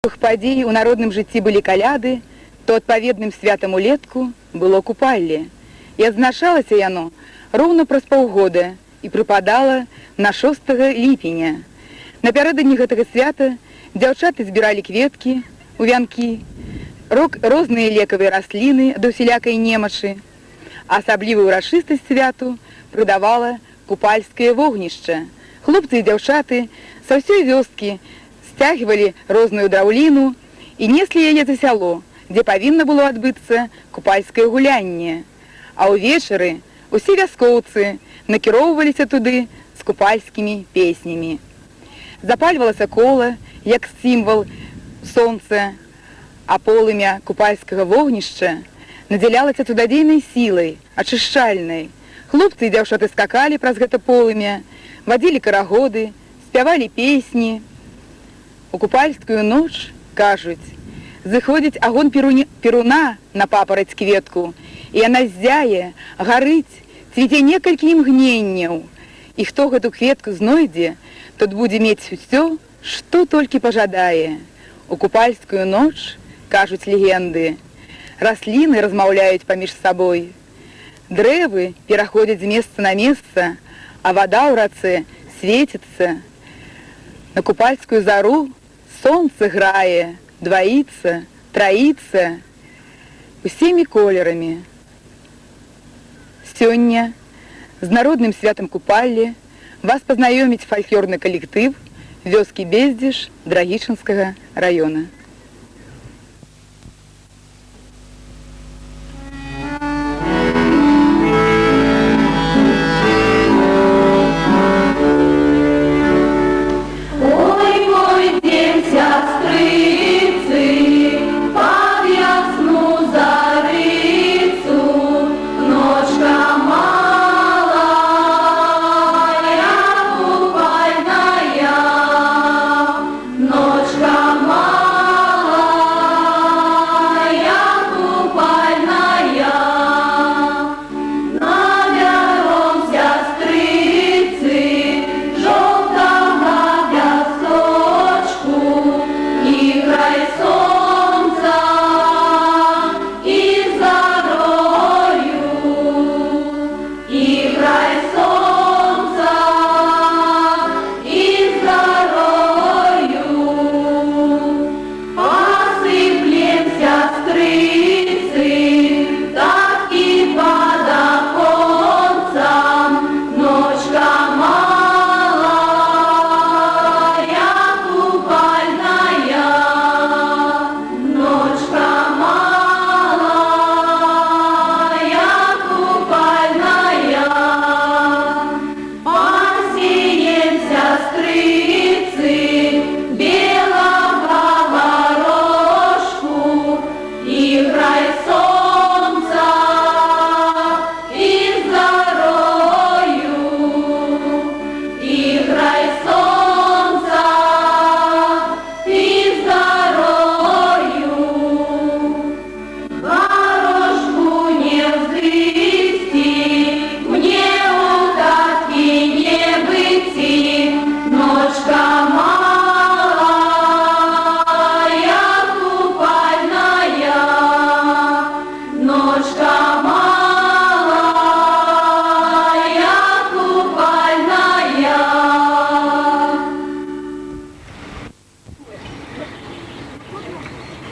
Падзей у народным жыцці былі каляды, то адпаведным святам улетку было купалле. І адзначалася яно роўна праз паўгода і прыпадала на 6 ліпеня. Напярэдадні гэтага свята дзяўчаты збіралі кветкі у вянкі, розныя лекавыя расліны да усялякай немачы. Асаблівую ўрачыстасць святу прыдавала купальскае вогнішча. Хлопцы і дзяўчаты са ўсёй вёскі сцягвалі розную драўліну і неслі яе за сяло, дзе павінна было адбыцца купальскае гулянне. А ўвечары усе вяскоўцы накіроўваліся туды з купальскімі песнямі. Запальвалася кола, як сімвал сонца, а полымя купальскага вогнішча надзялялася цудадзейнай сілай, ачышчальнай. Хлопцы і дзяўчаты скакалі праз гэта полымя, вадзілі карагоды, спявалі песні. У купальскую ноч, кажуць, зыходзіць агонь перуна на папараць кветку, і яна ззяе, гарыць, цвіце некалькі імгненняў. І хто гэту кветку знойдзе, тот будзе мець усё, што толькі пажадае. У купальскую ноч, кажуць легенды, расліны размаўляюць паміж сабой. Дрэвы пераходзяць з месца на месца, а вада ў рацэ свеціцца. На купальскую зару сонца грае, дваіцца, траіцца усімі колерамі. Сёння з народным святам купалле вас пазнаёміць фальклорны калектыў вёскі Бездзіж Драгічынскага раёна.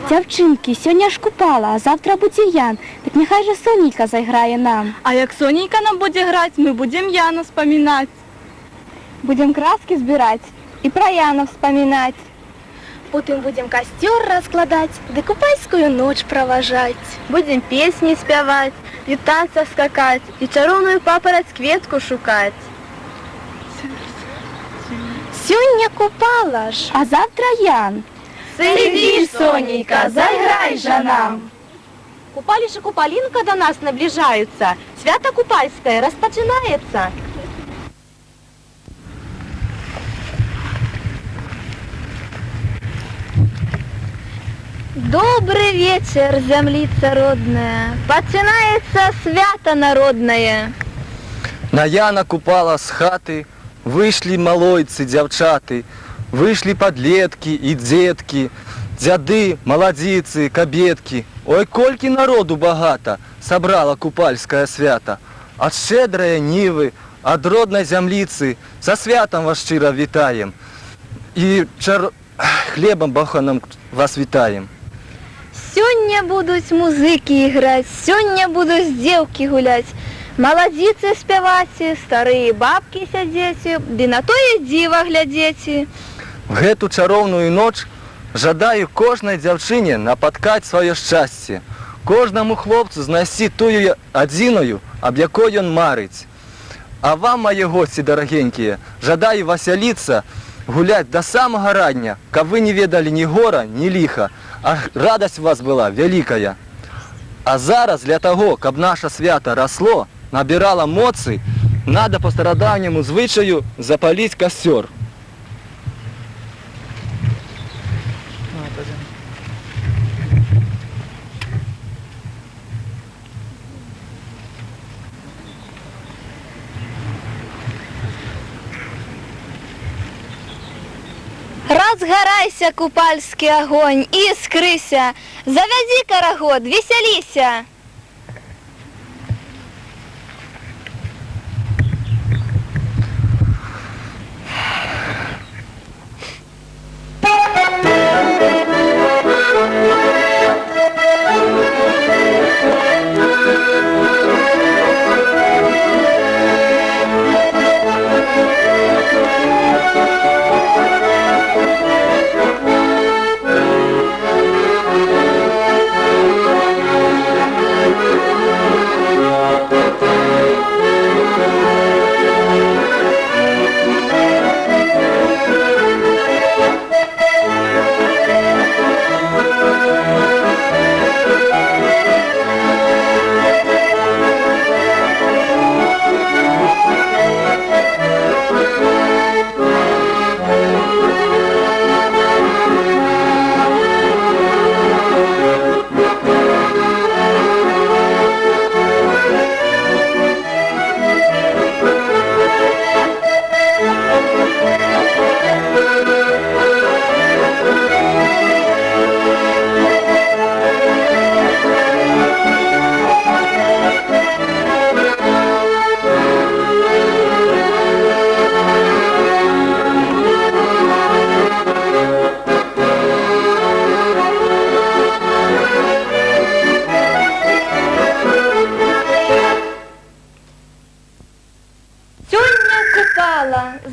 Дзяўчынкі, сёння ж купала, а завтра будзе Ян. Так няхай жа Сонейка зайграе нам. А як Сонейка нам будзе граць, мы будзем Яна вспамінаць. Будзем краскі збіраць і пра Яна вспамінаць. Потым будзем касцёр раскладаць, ды купальскую ноч праважаць. Будзем песні спяваць, і танца скакаць, і чароўную папараць кветку шукаць. Сёння купала ж, а завтра Ян. Сыдзі ж, Сонейка, зайграй жа нам. Купаліш і купалінка до нас наближаюцца. Свято купальское распачынаецца. Добрый вечер, землица родная. Пачынаецца свято народнае. На Яна купала з хаты, выйшлі малойцы, дзяўчаты, выйшлі падлеткі і дзеткі, Дзяды, маладзіцы, кабеткі. Ой, колькі народу багата сабрала купальскае свята. Ад шчэдрае нівы, ад роднай зямліцы, са святам вас шчыра вітаем. І хлебам баханым вас вітаем. Сёння будуць музыкі іграць, сёння будуць дзеўкі гуляць, маладзіцы спяваці, старыя бабкі сядзеці, ды на тое дзіва глядзеці. В гэту чароўную ноч жадаю кожнай дзяўчыне напаткаць сваё шчасце, кожнаму хлопцу знайсці тую адзіную, аб якой ён марыць. А вам, мае госці дарагенькія, жадаю васяліцца, гуляць да самага рання, каб вы не ведалі ні гора, ні ліха, а радасць у вас была вялікая. А зараз для таго, каб наша свята расло, набірала моцы, надо по старадаўняму звычаю запаліць касцёр. Разгарайся, купальскі агонь, іскрыся, завядзі карагод, весяліся.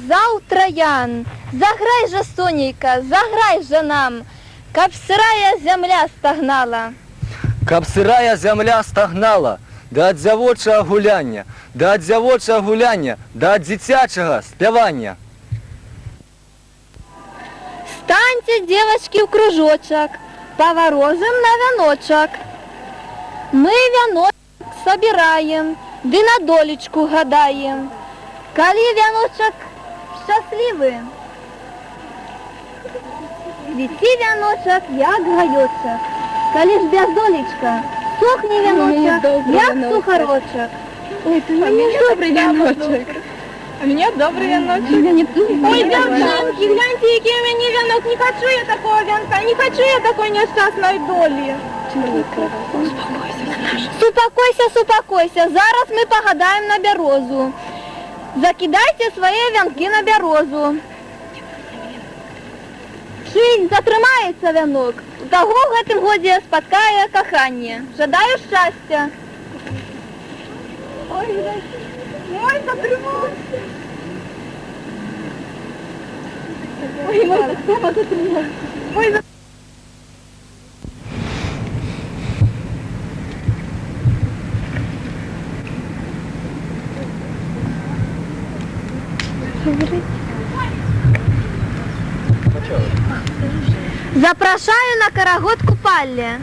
Заўтра Ян, заграй жа, сонейка, заграй жа нам, каб сырая зямля стагнала. Каб сырая зямля стагнала, да ад дзявочага гуляння, да ад дзявочага гуляння, да ад дзіцячага спявання. Станьце, девочки, ў кружочак, паварозым на вяночак. Мы вяночак собираем, ды на долечку гадаем. Калі вяночак шчаслівы, цвіце вяночак, як гаёчак. Калі ж бяздолечка, сохне вяночак, як сухарочак. Ой, ты у меня добрый вяночек. А меня добрый вяночек. Ой, девчонки, гляньте, який у меня вянок. Не хочу я такого вянка, не хочу я такой несчастной доли. Супакойся, супакойся, зараз мы погадаем на бярозу. Закидайте свае вянкі на бярозу. Чый затрымаецца вянок, у таго ў гэтым годзе спаткае каханне. Жадаю шчасця. Ой, затрымаўся. Ой, мой затрымаўся. Ой, Запрашаю на карагод купальня.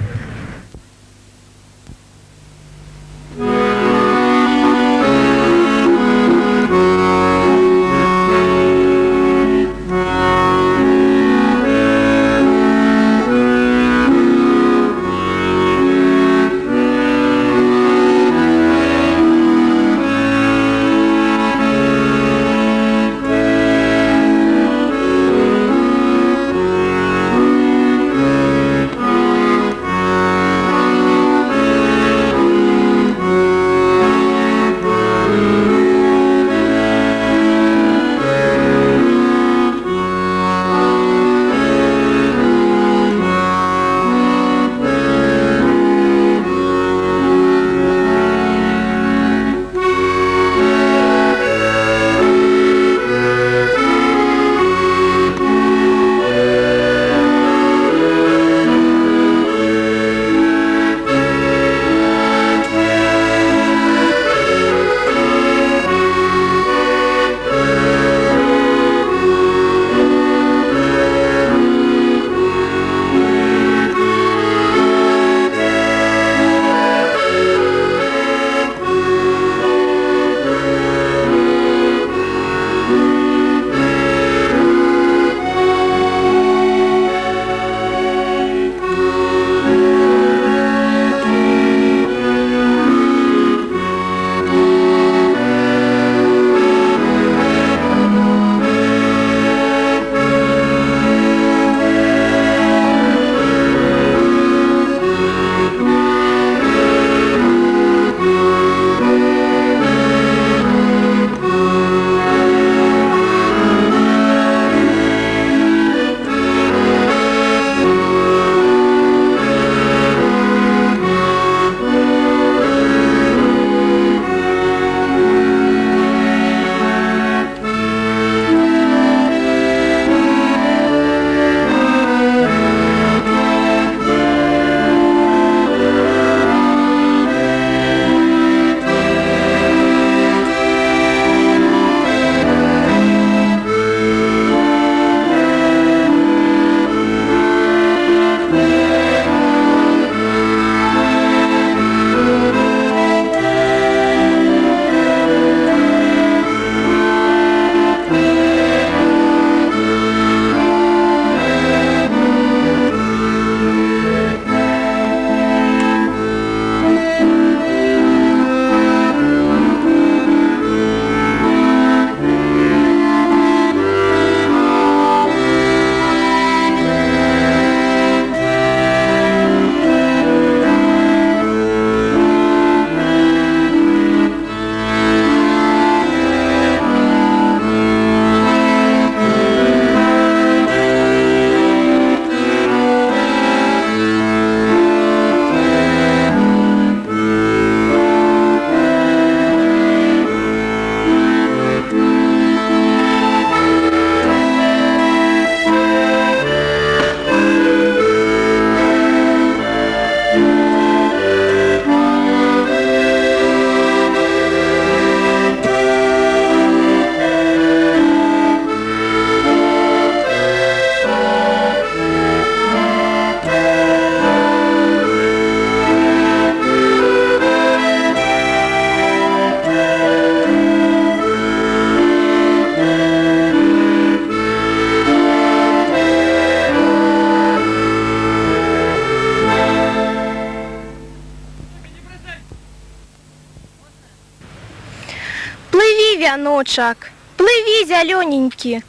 вяночак, плыви, зелененький.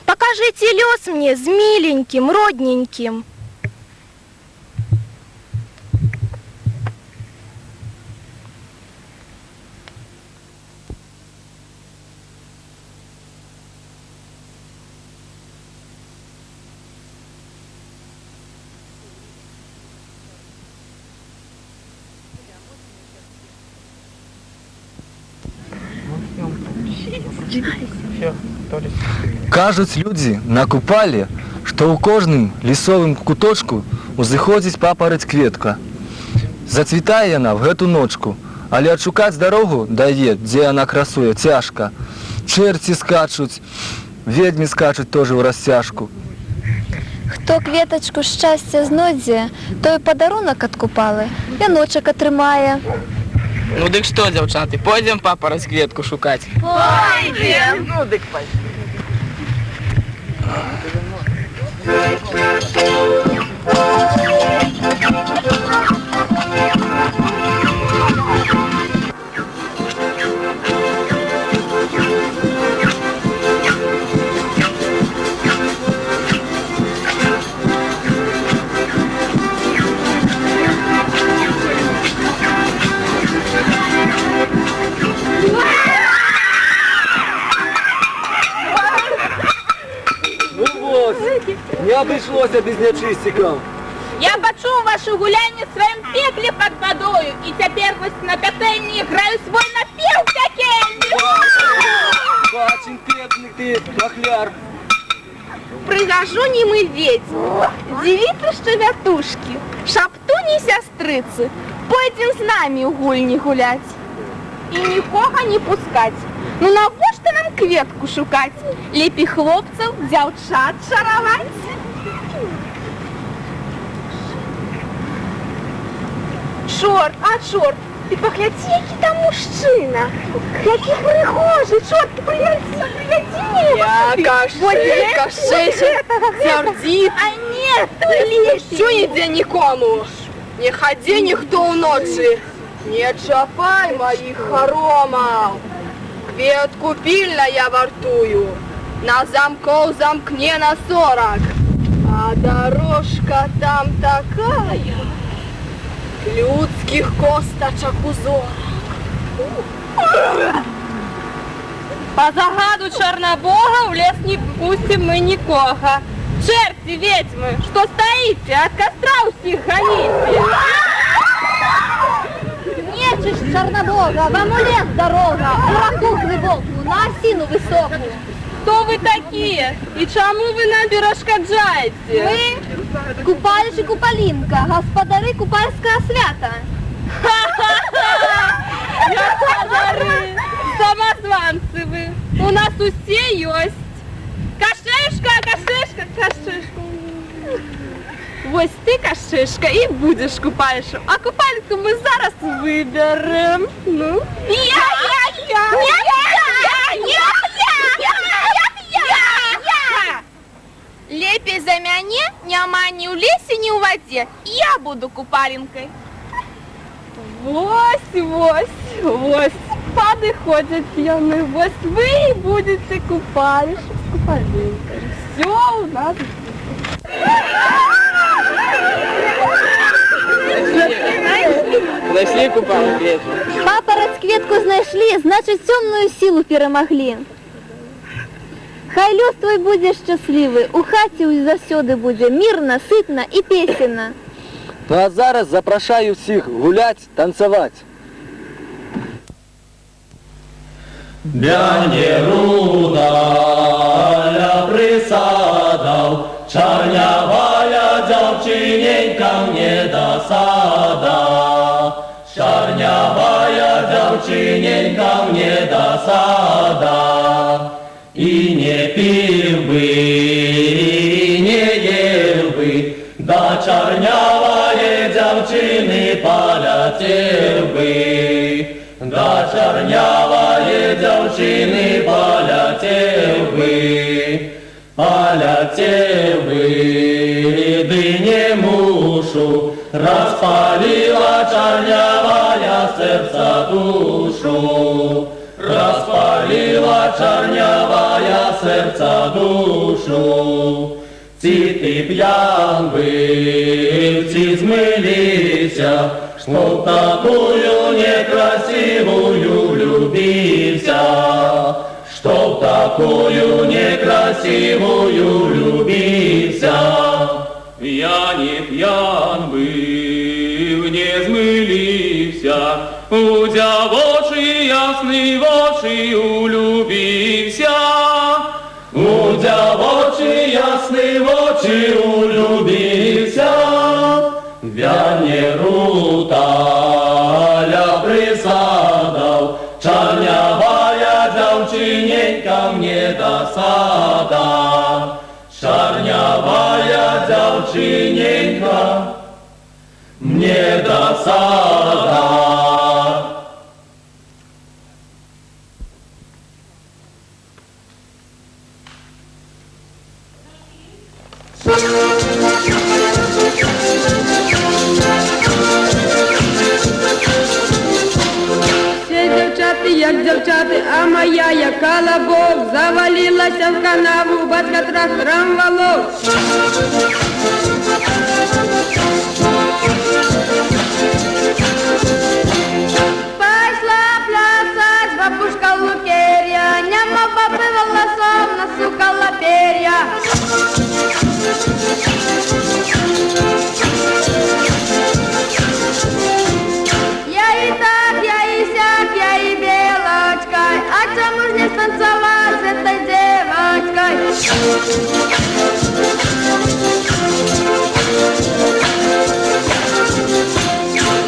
Покажи телес мне с миленьким, родненьким. Кажуць людзі на купалі, што ў кожным лісовым куточку узыходзіць папараць кветка. Зацвітае яна в гэту ночку, але адшукаць дарогу дае, дзе яна красуе, цяжка. Чэрці скачуць, ведьмі скачуць тоже ў расцяжку. Хто кветачку шчасця знойдзе, той падарунак ад купалы вяночак атрымае. Ну дык што, дзяўчаты, пойдзем папараць кветку шукаць? Пойдзем! Ну дык пойдзем. Не обошлося без нячистиков. Я почув ваше гуляння в своем пекле под водою, и теперь вось на пятельне играю свой напев пекельный. Бачим, пекный ты, махляр. Пригожу немый ведьм, девицы щавятушки, шаптуни сястрыцы, пойдем с нами у гульни гулять. И нікога не пускать. Ну навошта нам кветку шукать? Лепей хлопцаў, дзяўчат шараваць. Чорт, ты паглядзі, які там мужчына. Які прыгожы, чорт, ты прыглядзі. Кашыся, Сердит. А нет, то лепей. Що ніде нікому? Не ходи ніхто уночі. Не чапай моїх хоромов. Кветку пильно я вартую. На замков замкне на 40. А дорожка там такая. Людских косточок узор. По загаду Чорнобога в лес не пустим мы никого. Черти, ведьмы, что стоите? От костра усіх гоните. Нечисть Чорнобога, вам у лес дорога, дураку глибоку, на осину високу. Кто вы такие? И чему вы нам перешкоджаете? Ми купаліш і купалінка, господари купальського свята. Господари, самозванцы вы. У нас усе есть. Кашишка. Вось ты, Кашишка, и будешь купальшу. А купальку мы зараз выберем. Ну? Я! Лепей за мяне няма ні ў лесе, ні ў вадзе. Я буду купаленкой. Вось, подходят пьяные. Вось вы и будете купальшей с купальникой. Все у нас. Нашли купалу кветку? Папараць кветку знайшлі, значыць цёмную сілу перамаглі. Хай лёс твой будзе шчаслівы, у хаце заўсёды будзе мірна, сытна і песенна. Ну а зараз запрашаю всіх гуляць, танцаваць. Бяне рудая присадаў, чарнявая дзяўчыненька мне да сада. Чарнявая дзяўчыненька мне да сада. И не пил бы, и не ел бы, да чарнявая дзяўчыны паляцеў бы. Да чарнявая дзяўчыны паляцеў бы. Паляцеў бы, ды не мушу, распалила чарнявая сердца душу. Распалила чорнявая сердца душу. Ці ти п'ян был, ці змилися, чтоб такую некрасивую влюбился, чтоб такую некрасивую влюбился. Я не пьян был, не змилився, удя в очі ясний в очі улюбився. Удя в очі ясний в очі улюбився. Вяне руталя присадав, чорнявая дівчиненька мне досада. Чорнявая дівчиненька мне досада. Як дівчати, а моя, як колобок, завалилася в канаву, батька трактором волок. Пошла плясать бабушка Лукерья, няма бабы волосом насукала перья. Я и так, я и сяк, я и белочкой, а чему ж не станцевать с этой девочкой?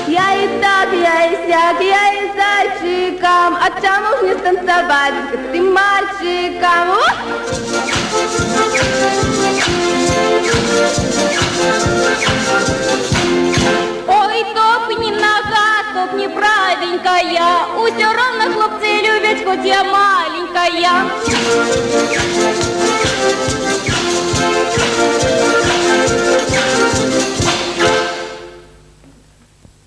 Я и так, я и сяк, я и зайчиком, а чему ж не станцевать с этим мальчиком? Ой, топни нога, топни правенькая, усё равно хлопцы любят, хоть я маленькая.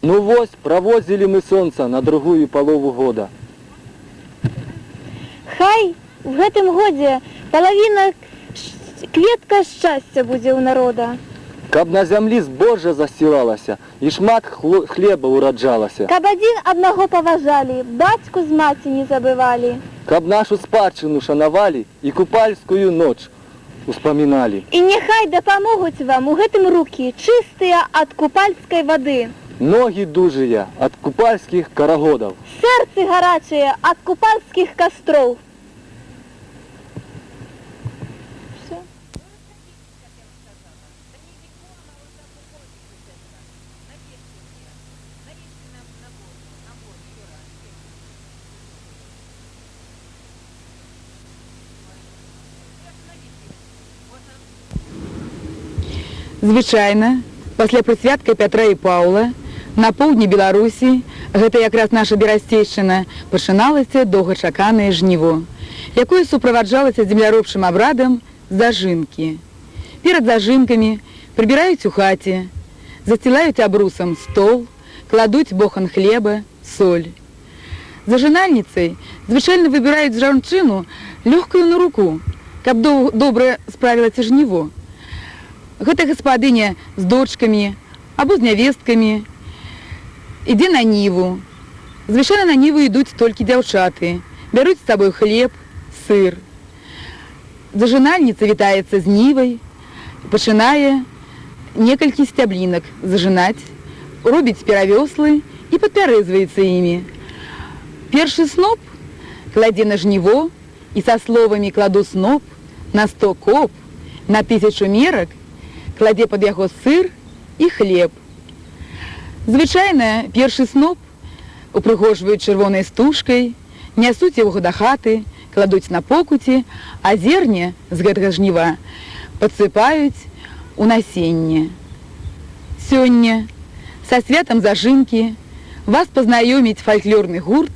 Ну вось, провозили мы солнце на другую полову года. Хай в гэтым годзе палавіна кветка шчасця будзе ў народа. Каб на зямлі збожжа засілалася і шмат хлеба ураджалася. Каб адзін аднаго паважалі, бацьку з маці не забывалі. Каб нашу спадчыну шанавалі і купальскую ноч успаміналі. І няхай дапамогуць вам у гэтым рукі чыстыя ад купальскай вады. Ногі дужыя ад купальскіх карагодаў. Сэрцы гарачыя ад купальскіх кастроў. Звычайна, пасля прысвятка Пятра і Паўла, на поўдні Беларусі, гэта якраз наша Берасцейшчына, пачыналася доўгачаканае жніво, якое суправаджалася земляробчым абрадам зажынкі. Перад зажынкамі прыбіраюць у хаце, засцілаюць абрусам стол, кладуць бохан хлеба, соль. Зажынальніцай звычайна выбіраюць жанчыну лёгкаю на руку, каб добра справілася жніво. Гэта гаспадыня з дочкамі або з нявесткамі ідзе на ніву. Звычайна на ніву ідуць толькі дзяўчаты, бяруць з сабой хлеб, сыр. Зажынальніца вітаецца з нівай, пачынае некалькі сцяблінак зажынаць, робіць перавёслы і падпярэзваецца імі. Першы сноп кладзе на жніво і са словамі «кладу сноп» на 100 коп, на 1000 мерак, кладзе пад яго сыр і хлеб. Звычайна першы сноп упрыгожваюць чырвонай стужкай, нясуць яго да хаты, кладуць на покуці, а зерне з гэтага жніва падсыпаюць у насенне. Сёння са святам зажынкі вас пазнаёміць фальклорны гурт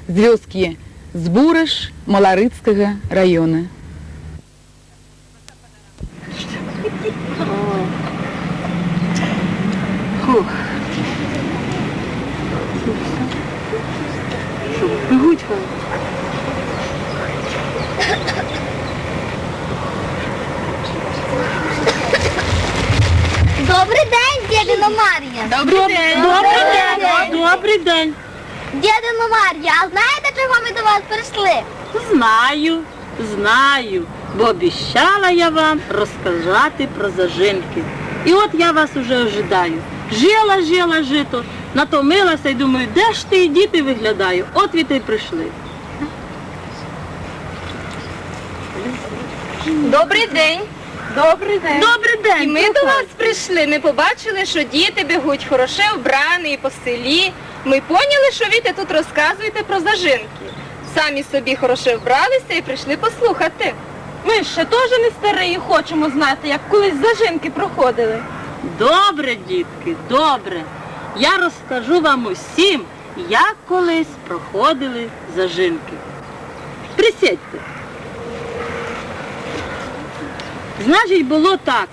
з вёскі Збураш Маларыцкага раёна. Фух. Что, прыгуть вам? Добрий день. Дідино Мар'я, а знаєте, чого ми до вас прийшли? Знаю, бо обіщала я вам розказати про зажинки. І от я вас уже ожидаю. Жила жито, натомилася і думаю, де ж ти, діти, виглядаю? От ви й прийшли. Добрий день. Добрий день. Добрий день. І ми до вас прийшли. Ми побачили, що діти бігуть хороше вбрані по селі. Ми поняли, що ви тут розказуєте про зажинки. Самі собі хороше вбралися і прийшли послухати. Ми ще теж не старі і хочемо знати, як колись зажинки проходили. Добре, дітки, добре. Я розкажу вам усім, як колись проходили зажинки. Присядьте. Значить, було так.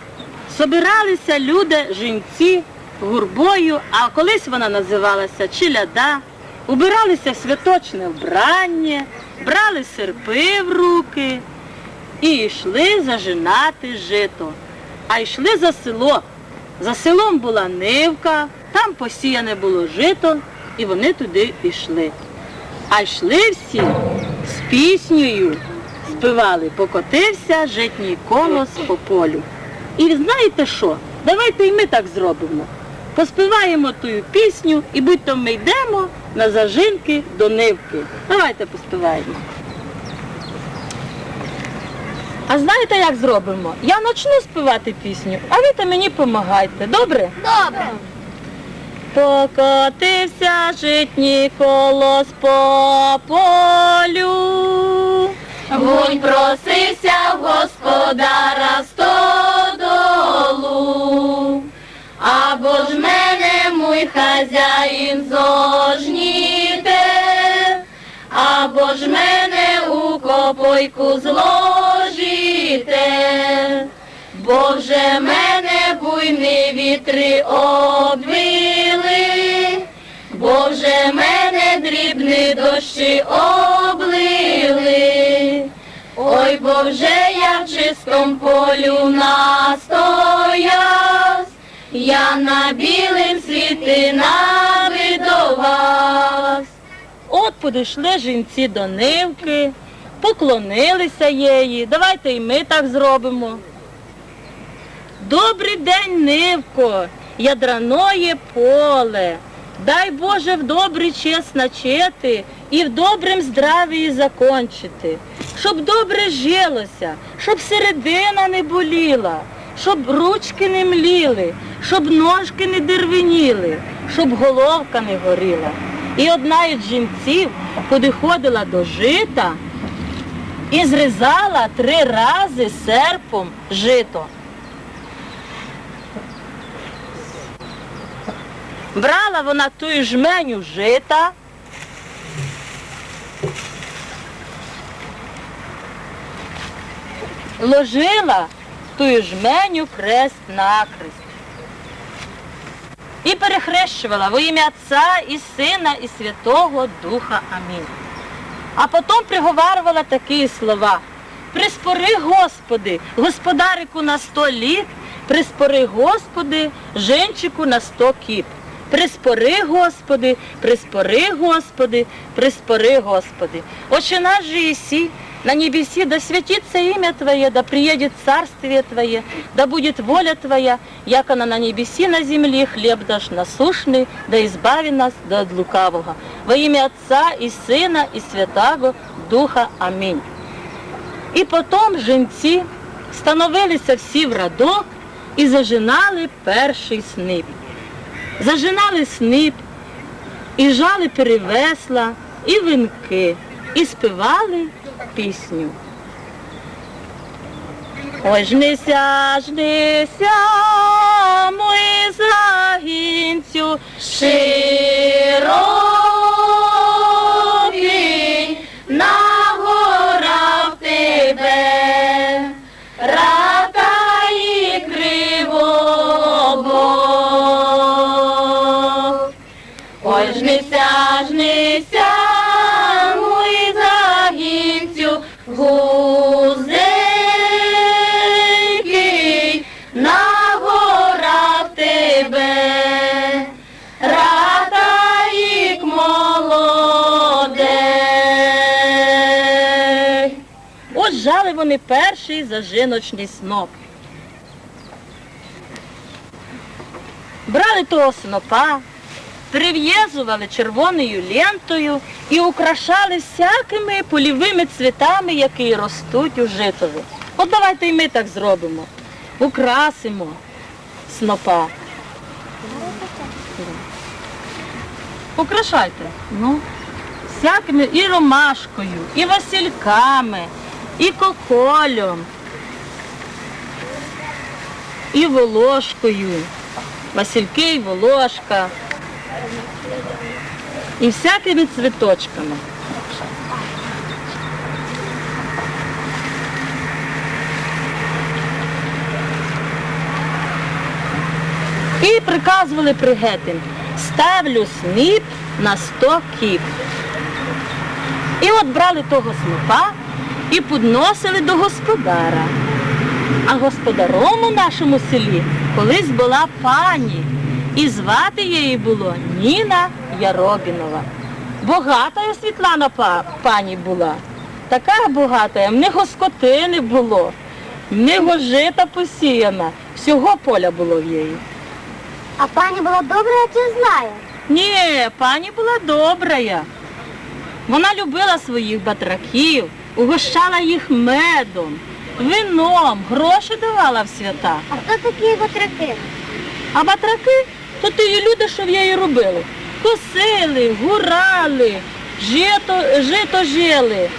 Собиралися люди, жінці, гурбою, а колись вона називалася челяда, убиралися в святочне вбрання, брали серпи в руки і йшли зажинати жито. А йшли за село. За селом була нивка, там посіяне було жито, і вони туди йшли. А йшли всі з піснею, співали, покотився житній колос по полю. І знаєте що? Давайте і ми так зробимо. Поспіваємо тую пісню і будь-то ми йдемо на зажинки до нивки. Давайте поспіваємо. А знаєте, як зробимо? Я почну співати пісню, а ви то мені помагайте. Добре? Добре. Покотився житній колос по полю. Гунь просився в господара стодолу, або ж мене мой хазяїн зожніте, або ж мене у копойку зложите, бо вже мене буйні вітри обвили, бо вже мене дрібні дощі облили. Ой, бо вже я в чистом полю настоясь, я на білим світи навидовась. От підійшли жінці до нивки, поклонилися їй. Давайте і ми так зробимо. Добрий день, нивко, ядраноє поле. Дай Боже в добрий час начати і в добрим здравії закончити. Щоб добре жилося, щоб середина не боліла, щоб ручки не мліли, щоб ножки не дервеніли, щоб головка не горіла. І одна із жінців підходила до жита і зрізала 3 рази серпом жито. Брала вона ту жменю жита, ложила ту жменю крест-накрест і перехрещувала во ім'я Отця і Сина і Святого Духа. Амінь. А потім приговарювала такі слова. Приспори, Господи, господарику на 100 літ, приспори, Господи, женчику на 100 кіт. Приспори, Господи, приспори, Господи, приспори, Господи. Отче наш же еси, на небеси, да святится имя Твое, да приедет царствие Твое, да будет воля Твоя, як она на небеси, на земле, хлеб дашь насущный, да избави нас от лукавого. Во имя Отца и Сына и Святого Духа. Амінь. І потім жінці становилися всі в радок і зажинали перший снип. Зажинали снип, і жали перевесла, і вінки, і співали пісню. Ой, жнися, жнися, мой загінцю, широкий, на горах тебе, рата і кривобок. Ой, жнися, жнися, мой загінцю, гузенький, на горах тебе, брали вони перший зажиночний сноп. Брали того снопа, прив'язували червоною лентою і украшали всякими польовими цвітами, які ростуть у житові. От давайте і ми так зробимо. Украсимо снопа. Украшайте. Ну, всякими і ромашкою, і васильками, і коколем, і волошкою. Васильки, і волошка. І всякими цвіточками. І приказували пригетим: ставлю сніп на 100 кіп. І от брали того снопа і підносили до господара. А господаром у нашому селі колись була пані, і звати її було Ніна Яробінова. Богатая Світлана пані була. Така багата, в нього скотини було, в нього жита посіяна, всього поля було в її. А пані була добра, я це знаю. Ні, пані була добрая. Вона любила своїх батраків, угощала їх медом, вином, гроші давала в свята. А хто такі батраки? А батраки – то ті люди, що в її робили. Косили, гурали, жито жили,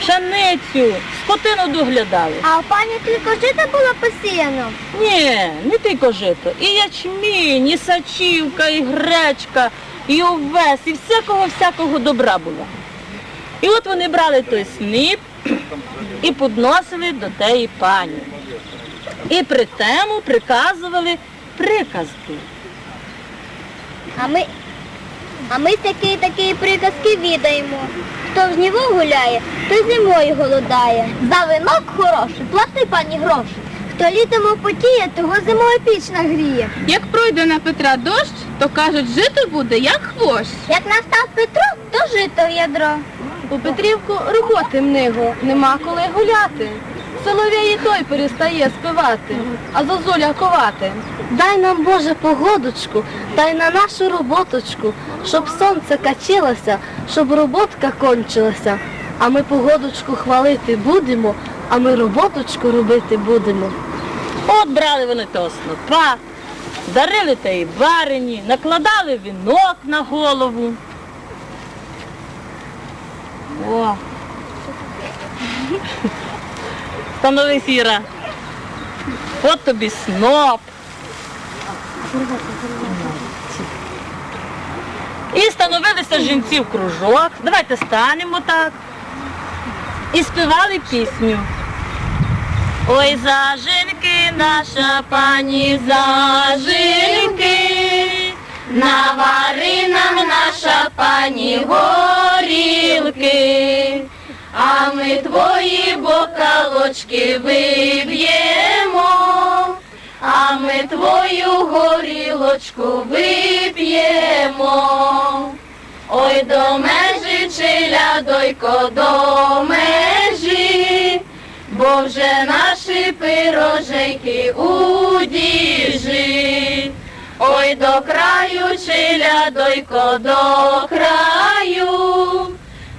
пшеницю, скотину доглядали. А у пані тільки жито було посіяно? Ні, не тільки жито. І ячмінь, і сачівка, і гречка, і овес, і всякого добра було. І от вони брали той сніп і підносили до теї пані. І при тему приказували приказки. А ми такі приказки відаємо. Хто в жниву гуляє, той зимою голодає. За винок хороший, плати пані гроші. Хто літом потіє, того зимою піч нагріє. Як пройде на Петра дощ, то кажуть, жито буде, як хвощ. Як настав Петро, то жито в ядро. У Петрівку роботи мнего, нема коли гуляти. Соловей і той перестає співати, а зозуля ковати. Дай нам, Боже, погодочку, дай на нашу роботочку, щоб сонце качилося, щоб роботка кончилася. А ми погодочку хвалити будемо, а ми роботочку робити будемо. От брали вони того снопа, дарили теї барині, накладали вінок на голову. О! Станови, Сіра. От тобі сноп. І становилися жінці в кружок. Давайте станемо так. І співали пісню. Ой, зажинки, наша пані, зажинки, навари нам, наша пані, горілки, а ми твої бокалочки виб'ємо, а ми твою горілочку вип'ємо. Ой, до межі, челядойко, до межі, бо вже наші пирожейки у діжі. Ой, до краю, челядойко, до краю,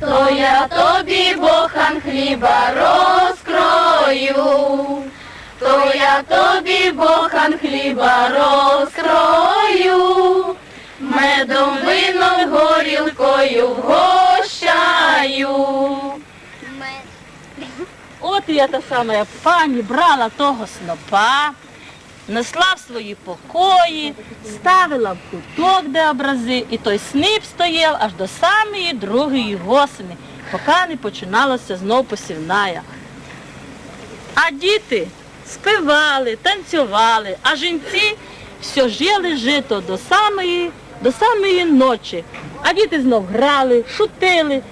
то я тобі бохан хліба розкрою, то я тобі бохан хліба розкрою, медом, вином, горілкою вгощаю. От я та сама пані брала того снопа, несла в свої покої, ставила в куток, де образи, і той снип стояв аж до самої другої госени, поки не починалося знов посівная. А діти співали, танцювали, а жінці все жили жито до самої ночі. А діти знов грали, шутили,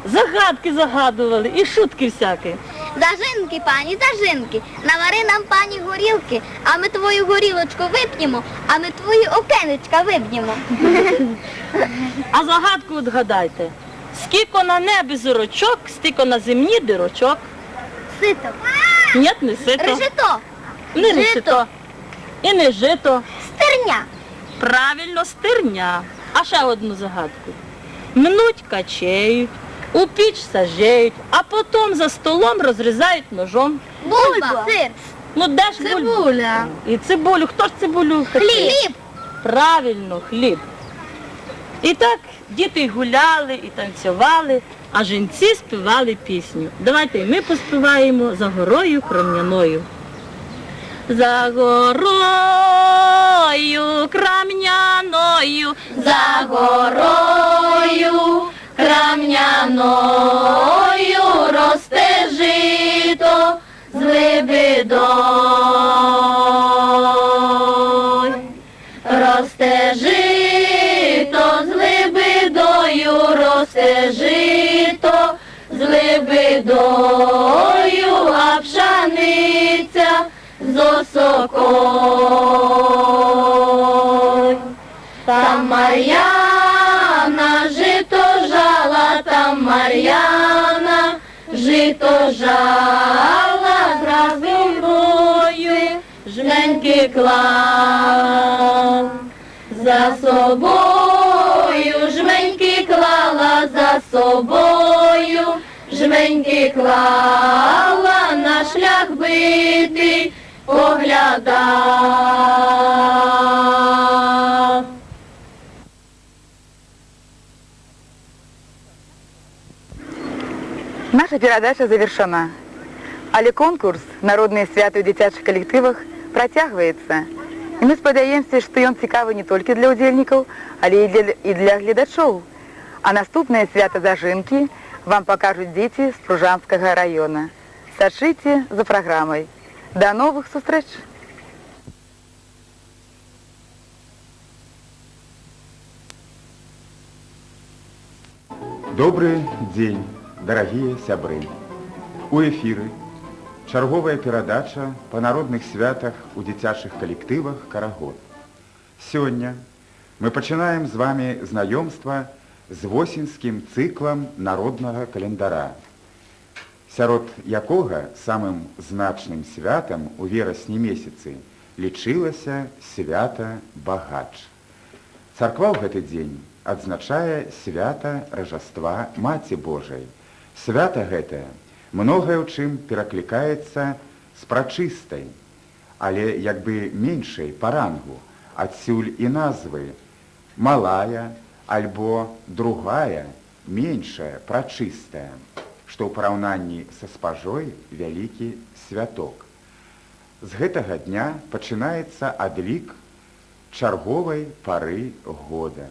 загадки загадували і шутки всякі. Зажинки, пані, зажинки, навари нам, пані, горілки, а ми твою горілочку вип'ємо, а ми твої окенечка виб'ємо. А загадку відгадайте. Скільки на небі зорочок, стільки на землі дирочок. Сито. Ні, не сито. Решето. Не Жито. решето. І не жито. Стерня. Правильно, стерня. А ще одну загадку. Мнуть, качають, у піч сажають, а потім за столом розрізають ножом. Бульба. Сир. Ну де ж бульбу? Цибуля. І цибулю. Хто ж цибулю хотів? Хліб. Правильно, хліб. І так діти гуляли і танцювали, а жінці співали пісню. Давайте і ми поспіваємо «За горою крам'яною». За горою крам'яною, За горою крам'яною росте жито з лебедою. Росте жито з лебедою, росте жито з лебедою, а пшениця з осокою. Там Мар'яна жито жала, там Мар'яна жито жала, з собою жменьки клала. За собою жменьки клала, за собою жменьки клала, на шлях битий поглядав. Наша передача завершена. Але конкурс «Народные святы ў дзіцячых калектывах» працягваецца. І мы спадзяемся, што ён цікавы не толькі для ўдзельнікаў, але і для гледачоў. А наступнае свята зажынкі вам пакажуць дзеці з Пружанскага раёна. Сачыце за праграмай. До новых сустрэч! Добрый дзень, дарагія сябры. У эфіры чарговая перадача па народных святах у дзіцячых калектывах «Карагод». Сёння мы пачынаем з вами знаёмства з восеньскім цыклам народнага календара, сярод якога самым значным святам у верасні месяцы лічылася свята Багач. Царква ў гэты дзень адзначае свята Ражаства Маці Божай. Свята гэтае многае ў чым пераклікаецца з прачыстай, але як бы меншай па рангу, адсюль і назвы малая альбо другая, меншая, прачыстая, што ў параўнанні са спажой вялікі святок. З гэтага дня пачынаецца адлік чарговай пары года.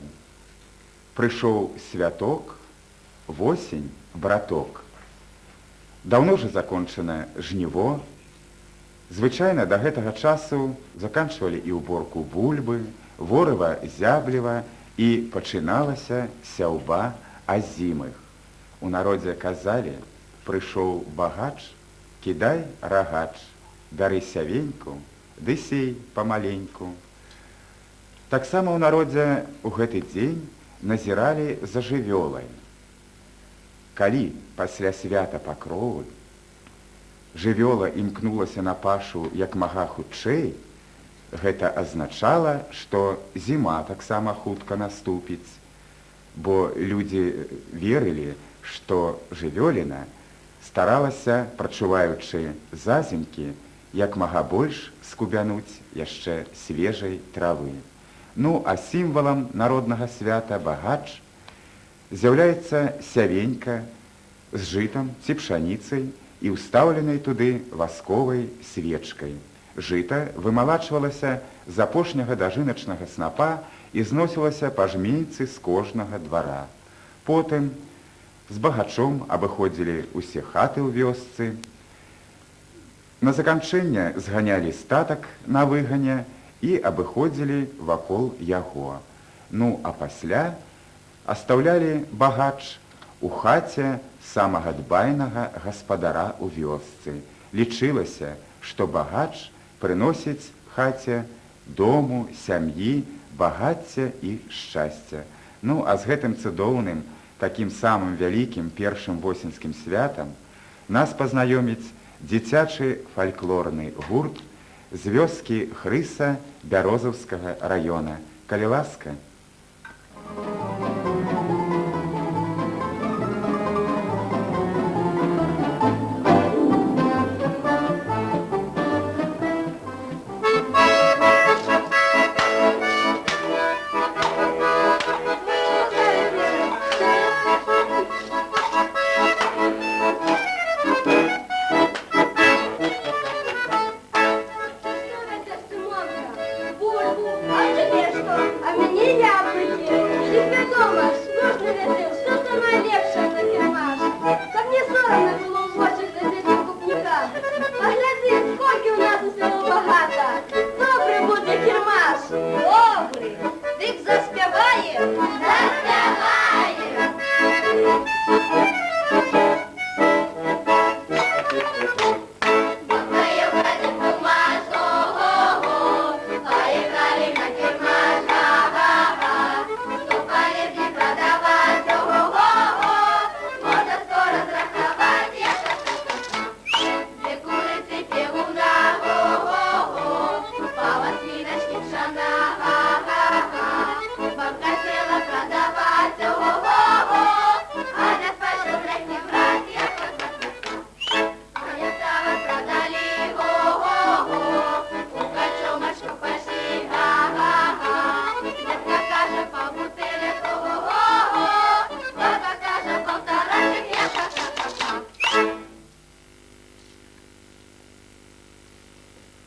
Прыйшоў святок, восень, браток. Даўно ж закончана жніво. Звычайна да гэтага часу заканчвалі і ўборку бульбы, ворыва зябліва, і пачыналася сяўба азімых. У народзе казалі: прыйшоў багач, кідай рагач, бяры сявеньку, ды сей памаленьку. Таксама ў народзе ў гэты дзень назіралі за жывёлай. Калі пасля свята Пакровы жывёла імкнулася на пашу як мага хутчэй, гэта азначала, што зіма таксама хутка наступіць, бо людзі верылі, што жывёліна старалася, прачуваючы зазімкі, як мага больш скубянуць яшчэ свежай травы. Ну, а сімвалам народнага свята Багач з'яўляецца сявенька з жытам ці пшаніцай і ўстаўленай туды васковай свечкай. Жыта вымалачвалася з апошняга дажыначнага снапа і зносілася па жменьцы з кожнага двара. Потым з багачом абыходзілі ўсе хаты ў вёсцы. На заканчэнне зганялі статак на выгане і абыходзілі вакол яго. Ну, а пасля астаўлялі багач у хаце самага дбайнага гаспадара ў вёсцы. Лічылася, што багач прыносіць хаце дому, сям'і, багацця і шчасця. Ну, а з гэтым цудоўным, такім самым вялікім першым восеньскім святам нас пазнаёміць дзіцячы фальклорны гурт з вёскі Хрыса Бярозаўскага района. Калі ласка.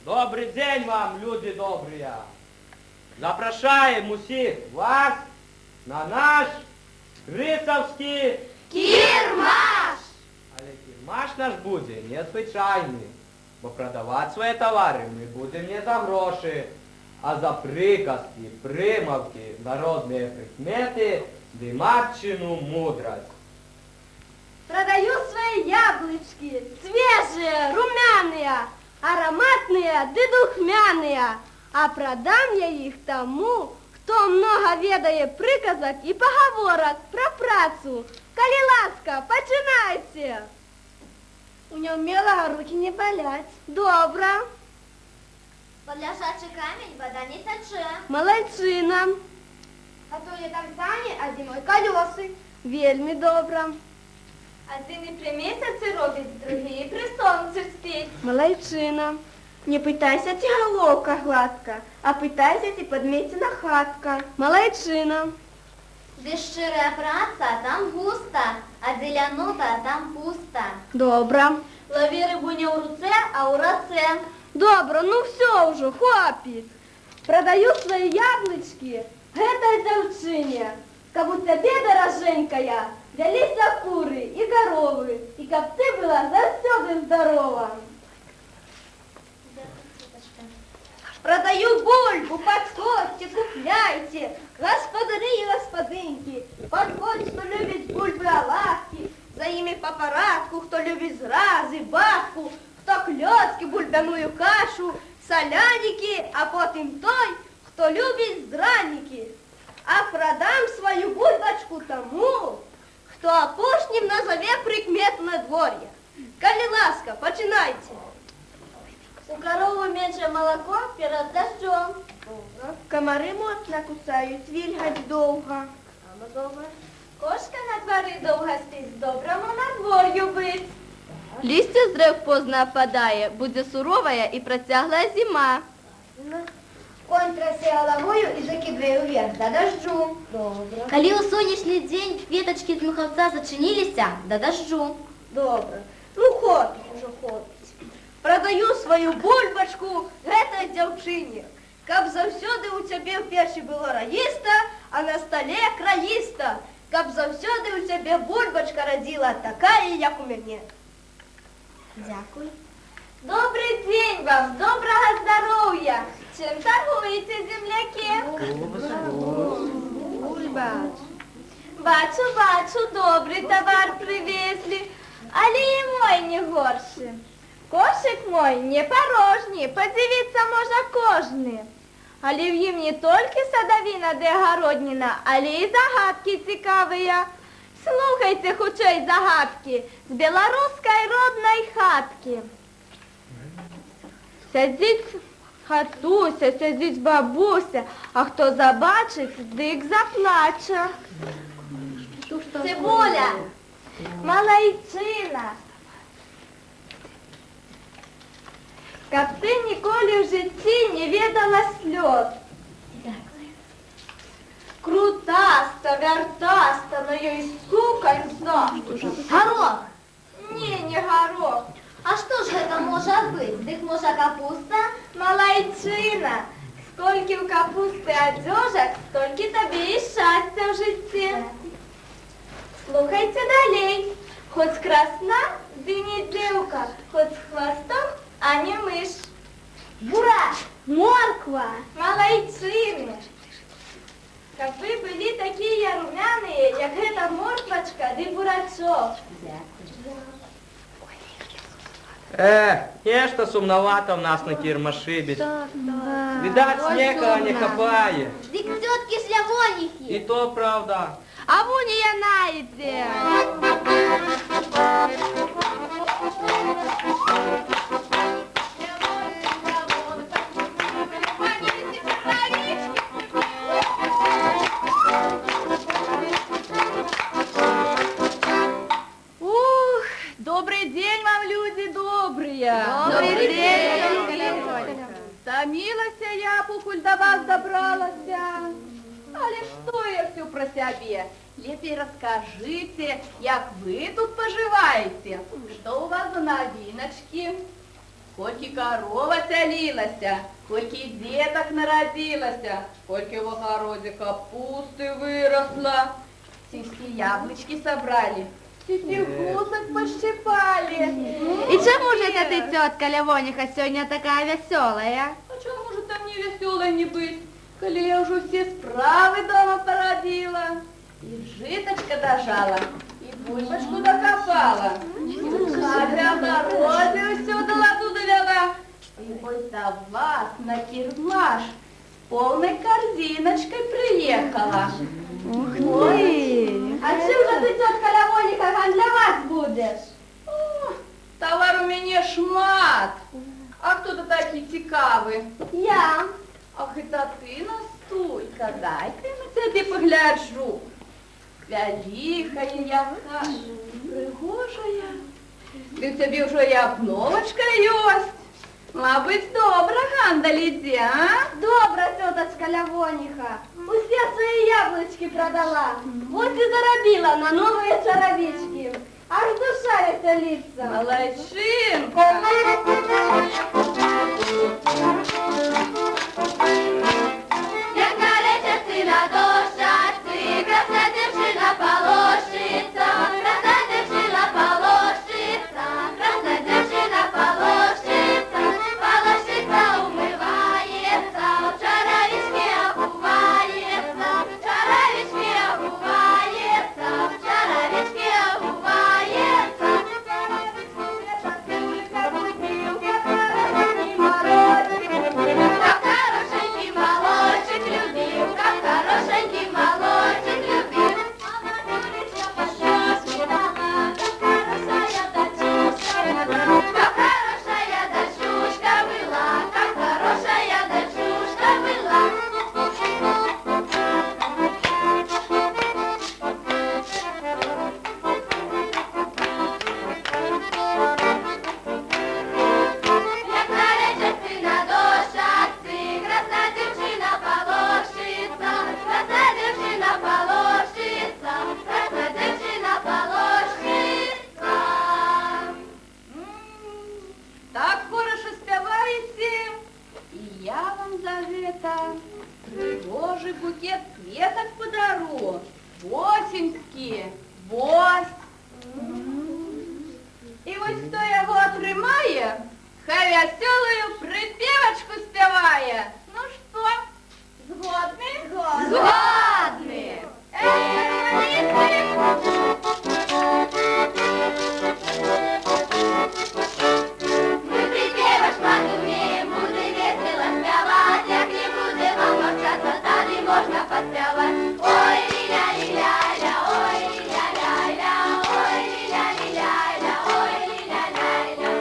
Добрий день вам, люди добрі! Запрошаємо усіх вас на наш Хрисовський Кірмаш! Але кірмаш наш буде незвичайний, бо продавати свої товари ми будемо не за гроші, а за приказки, примовки, народні прикмети, димарчину мудрость. Продаю свои яблочки, свежие, румяные, ароматные да духмяные, а продам я их тому, кто много ведает приказок и поговорок про працу. Коли ласка, починайте. У неумелого руки не болять. Добро. Под лежачий камінь вода не тече. Молодчина. А то я там сані, а зимой колеси. Вельми добро. А ти не при місяці робить, другий при сонці спіть. Молодчина. Не пытайся ти головка гладка, а пытайся ти подметена хатка. Молодчина. Де щира праця, там густа, а де лянута, там пуста. Добро. Лови рибу не у руце, а у роце. Добро, ну все уже, хватит. Продаю свои яблочки этой девчине. Как у тебе, дороженькая, взялись куры и коровы, и как ты была завсёды здорова. Продаю бульбу, подходьте, купляйте, господари и господынки. Подходит, кто любит бульбы оладки, за ими по порядку, кто любит зразы, бабку, кто клёцки, бульбяную кашу, соляники, а потом той, кто любит здраники. А продам свою бульбочку тому, кто опошним назове прикмету надворья. Коли ласка, починайте. У коровы меньше молоко перед дождем. Комары моцно кусают, вильгать долго. Кошка на дворі довго спить, доброму надвор'ю бить. Листья с древ поздно опадает, будет суровая и протяглая зима. Конь трасе головою і закидує вверх до дождю. Добре. Коли у сонячний день веточки з муховца зачинилися, до дождю. Добро. Ну, хопить уже, хопить. Продаю свою бульбочку этой девчине. Каб завсёды у тебе в печи было раїста, а на столе країста. Каб завсёды у тебе бульбочка родила такая, як у мене. Дякую. Добрий день вам, доброго здоров'я. Чим торгуєте, земляки? Бульбач. Бачу, добрий товар привезли, але і мой не горший. Кошик мой не порожній, подивіться може кожний. Але в їм не тільки садовина де городнина, але і загадки цікаві. Слухайте хучей загадки з білоруської родної хатки. Сядіть хатуся, сядіть бабуся, а хто забачить, дик заплаче. Цибуля, малайчина. Каб ти ніколи в житті не ведала сльоз. Крутаста, вертаста, на їй суконьцо. Горох. Ні, не горох. А що ж це може бути? Дик може капуста? Малайчина. Скільки в капусти одежок, стільки тобі і щастя в житті. Слухайте далі. Хоть красна, ды не девка, хоть с хвостом, а не мышь. Бурак, морква. Малайчины. Как вы были такие румяные, як эта морквочка, да бурачок. Нечто сумновато в нас на кірмашибі. Видать, снега не копає. Дик тетки ж лявоніхи. І то правда. А вон и она идет. Ух, добрый день вам, люди добрые. Добрий день. Томилася я, покуль до вас добралася. Але что я все про себе? Лепей расскажите, як вы тут поживаете? Что у вас за новиночки? Сколько корова тялилася, сколько деток народилася, сколько в огороде капусты выросло, сельские яблочки собрали, сетигусок пощипали. И чему же это ты, тетка Лявониха, сегодня такая веселая? А чему же там не веселой не быть, коли я уже все справы дома породила, и житочка дожала, и бульбочку докопала, и в огороде все до ладу довела, и вот до вас на кирмаш с полной корзиночкой приехала. Ой, А чим же ти, тетка Лявоніка, гандлювати будеш? Товар у мене шмат. А хто то такий цікавий? я. Ах, это ты, Настулька, дай-ка я на тебе погляджу. Вялихая яка, пригожая. Ды в тебе уже и обновочка есть. Мабуть, добра гандаль іде, а? Добра, теточка Лявониха. Усе свої яблочки продала. Вот и заробила на новые чаровички. Аж душа веселится. Молодчинка. Як нарече сина дощаці, красна дівчина полощиться, красна дівчина полощиться, красна дівчина полощиться, полощиться умивається, в чаровички обувається, в чаровички обувається, в чаровички обувається. Как хорошенький молодчик любил, как хорошенький молодчик любил. Как хорошая дочушка была, как хорошая дочушка была. Як нарече сина дощаці, красна дівчина полощиться, красна дівчина полощиться, красна дівчина полощиться. Так хорошо спеваете, и я вам за это пригожий букет кветок подару. Восеньские, вось. И вот кто его отримає, хай веселую припевочку спеває. Ну что, згодны? Згодны. Ми припіваш матумі, буде весело співати, як не буде вам мовчаться, тоді можна поспівати. Ой, ля-ля-ля-ля, ой, ля-ля-ля, ой, ля-ля-ля-ля, ой, ля-ля-ля.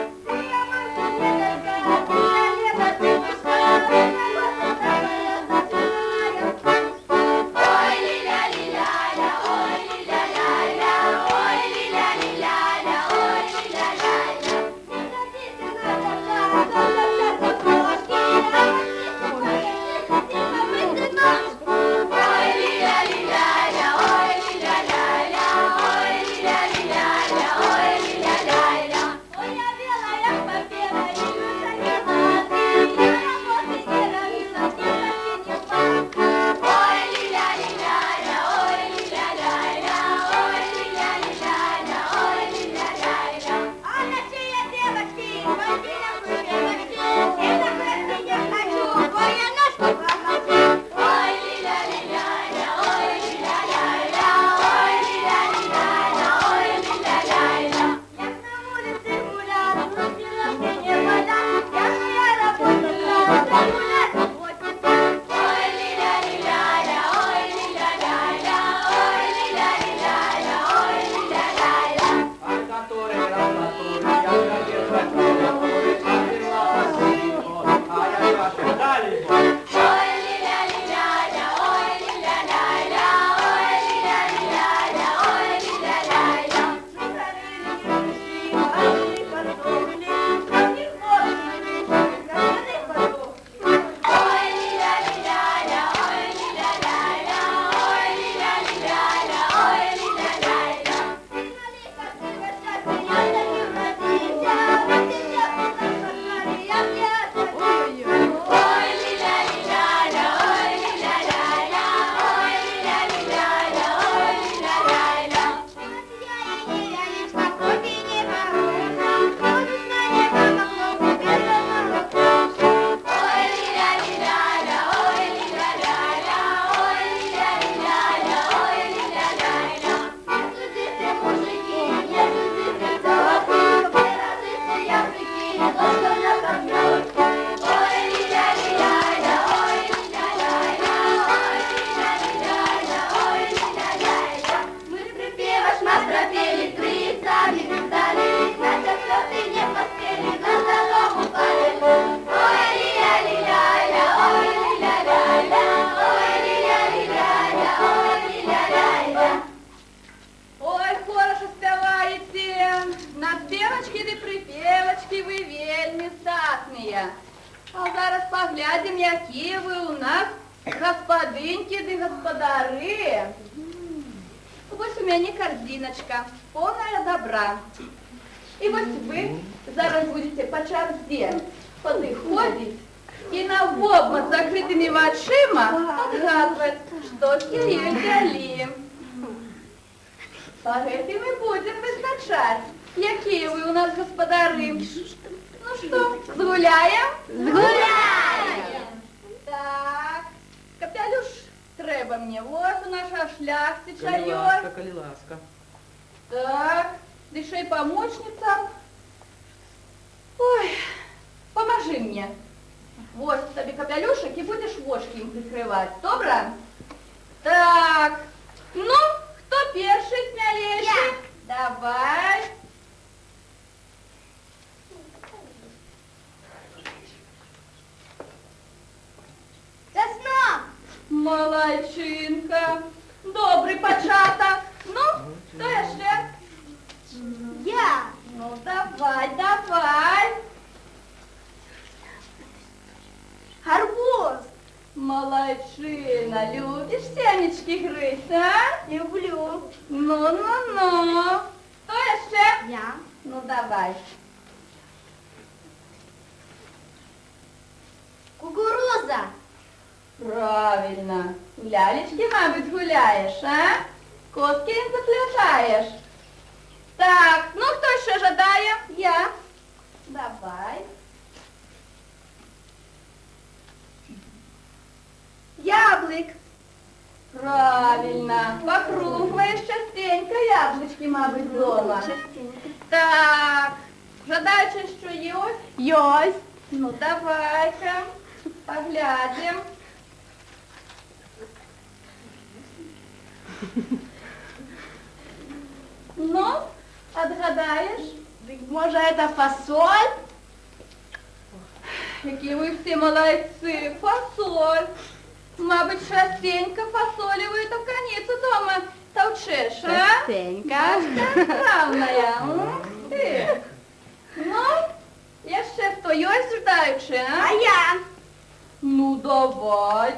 Дзеўкі ды гаспадары, вось у мяне карзіначка, поўная добра. І вось вы зараз будете па чарзе падыходзіць і навобмацк з закрытымі вачыма адгадваць, што з яе взялі. Па гэтым і будзем вызначаць, якія вы у нас гаспадары. Ну што, згуляем? Згуляем! Так, капялюш трэба мне, вот у наша шляхцічаёй. Калі ласка. Так, дышэ і памочніца. Ой, поможи мне. Вот табе капялюшак і будеш вочки ім прикрываць, добра? Так, ну, хто першы смялейшы? Давай. Заснув! Малайчинка. Добрий початок. Ну, хто ще? Я! Ну, давай, давай. Гарбуз! Малайчина, любиш семечки гризть, а? Люблю! Ну. Хто ще? Я! Ну, давай. Кукуруза! Правильно. Лялечки, мабуть, гуляєш, а? Коски заплетаєш. Так, ну хто ще жадає? Я. Давай. Яблик! Правильно. Покруглаєш частенько яблучки, мабуть, вдома. Так, жадаючи, що є ось? Йось! Ну, давай-ка, поглядим. Ну, отгадаєш? Може, це фасоль? Які ви всі молодці, фасоль. Мабуть, частенько фасолевую товканицу дома товчеш, а? Частенько. Правная. Ти. Ну, я ще хто йось ждаючи, а? А я? Ну, давай.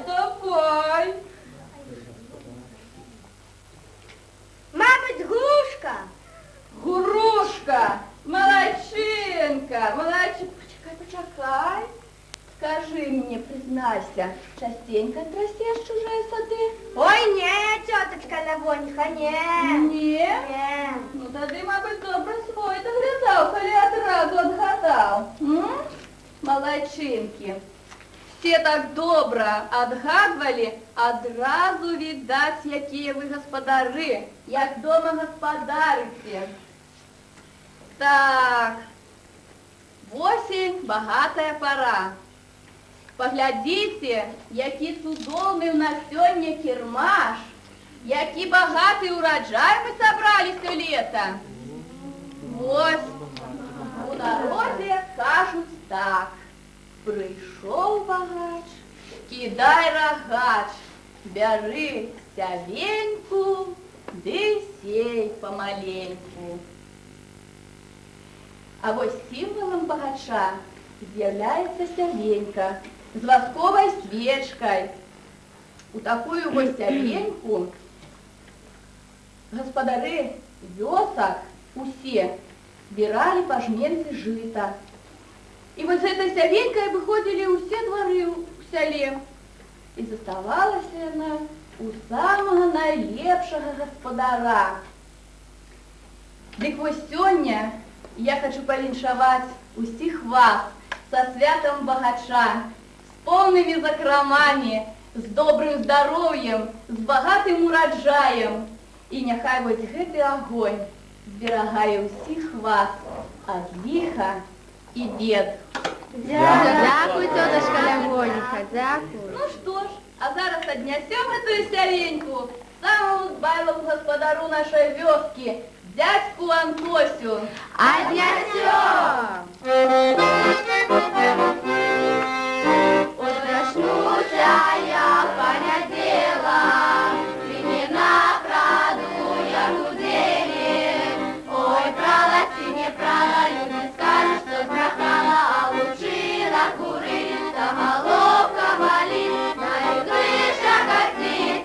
Мабуть, грушка. Грушка, молодчинка. Почекай. Скажи мне, признайся, частенько трясешь чужие сады? Ой, ні, теточка Лавонька, ні. Ні? Ні. Ну, тоді, мабуть, добре свой доглядав, коли одразу отгадав. Молодчинки. Все так добро отгадывали, одразу видать, якие вы господари, як дома господарите. Так, осень, багатая пора. Поглядите, який цудовний у нас сьогодні кірмаш, який багатий урожай ми собрали все лето. Ось, у народі кажуть так. Прийшов багач, кидай рогач, бери сявеньку, ды сей помаленьку. А ось символом багача з'являється сявенька з восковой свечкой. У такую вот сявеньку господари вёсок усе збирали по жменці жита. И вот с этой сявенькой выходили все дворы в селе. И заставалась она у самого найлепшего господара. Дык вось сёння я хочу повіншаваць усіх вас со святом багача, с полными закромами, с добрым здоровьем, с богатым урожаем. И няхай вось гэты огонь зберагае усіх вас ад ліха і бед. Дякую, тетушка Лавонька, дякую. Ну что ж, а зараз отнесем эту сявеньку самому дбайлому господару нашей вёски, дядьку Антосю. Отнесем! Ой, проснуся я, понятела, времена краду я гудели. Ой, прала ты не прала, люди скажут, что сбрахала, а лучина курит, а головка болит, на крыша гостиница.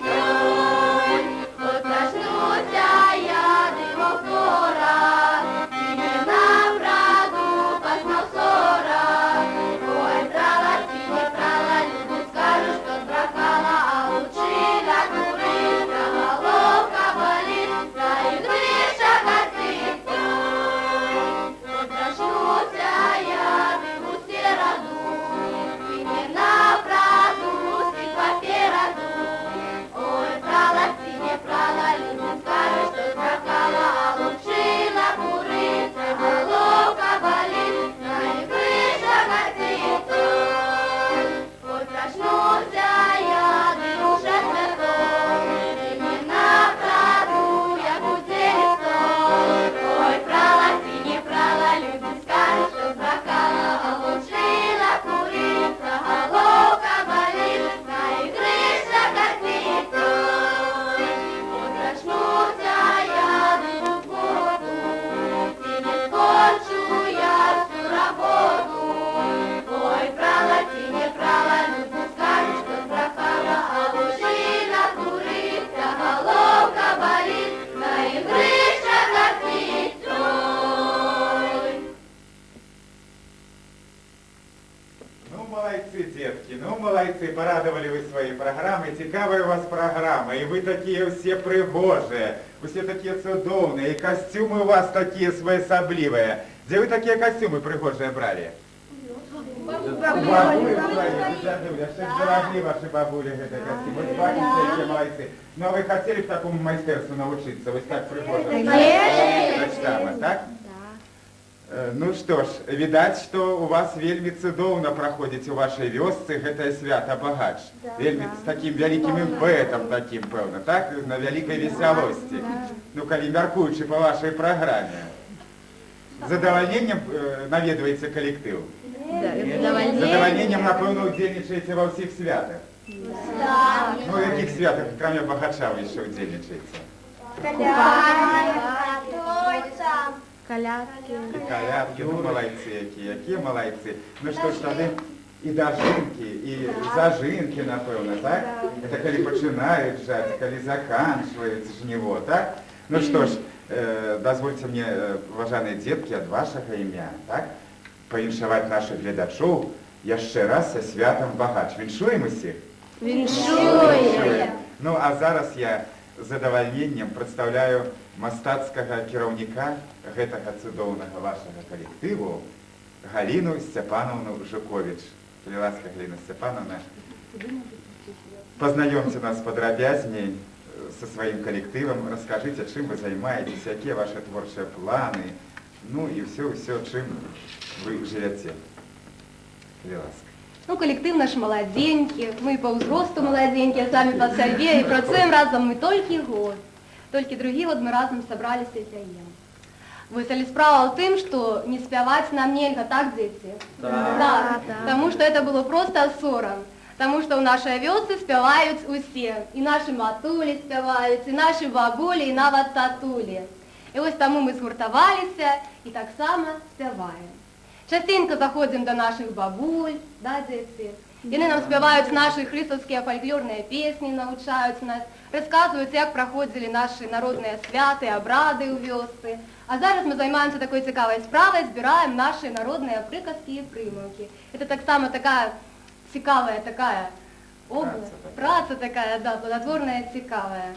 молодцы, порадовали вы своей программой. Цікавая у вас программа, и вы такие все пригожие, все такие цудовные, и костюмы у вас такие своеособливые. Где вы такие костюмы пригожие брали? Бабули свои, дядуля, что ж дорогли ваши бабули эти костюмы, вы такие молодцы. Ну а вы хотели к такому мастерству научиться, вы так пригожие? Конечно. Так? Ну что ж, видать, что у вас вельми цудоўна проходить у вашей вёсцы гэтае свята багач. Вельми с таким великим імпэтом таким, пэўна, так? На великой весялости. Ну, калі мяркуючы по вашей программе. С задовольнением наведываете коллектив? Да, с задовольнением, напэўна, удзельнічаеце во всех святах? Да. Ну, в каких святах, кроме багача, вы еще удзельнічаеце? Колядки. Колядки, ну молодцы, какие молодцы. Ну что ж, тады и дожинки, и зажинки, напэўна, так? Это коли починают жать, коли заканчивают жниво, так? Ну что ж, дозвольте мне, уважаемые детки, от вашего имя, так? Павіншаваць наших глядачоў яшчэ раз са святам багач. Віншуем усіх? Віншуем! Ну, а зараз я з задавальненнем прадстаўляю мастацкага кіраўніка гэтага цудоўнага вашага калектыву Галину Степановну Жукович. Калі ласка, Галина Степановна, познаёмьте нас подробязней со своим коллективом, расскажите, чем вы занимаетесь, какие ваши творческие планы, ну и все, чем вы живете. Калі ласка. Ну, коллектив наш молоденький, мы по взросту молоденькие, сами по себе, и працуем разом мы только год. Только другі год мы разом собрались і пяем. Высали справа в тым, что не спяваць нам нельга, так, дети? Да. Потому что это было просто сором. Потому что в нашей вёсцы спяваюць усе. И наши матулі спяваюць, и наши бабулі, и нават татулі. И вот тому мы згуртаваліся и так само спяваем. Частенько заходим до наших бабуль, да, дети? Яны нам спяваюць наши хрысаўскія фольклорные песни, научаюць нас, рассказывают, як проходили наши народные святы, обрады у вёсцы. А зараз мы займаемся такой цікавой справой, збираем наши народные приказки и примовки. Это так само такая цікавая такая область, праца такая, да, плодотворная, цікавая.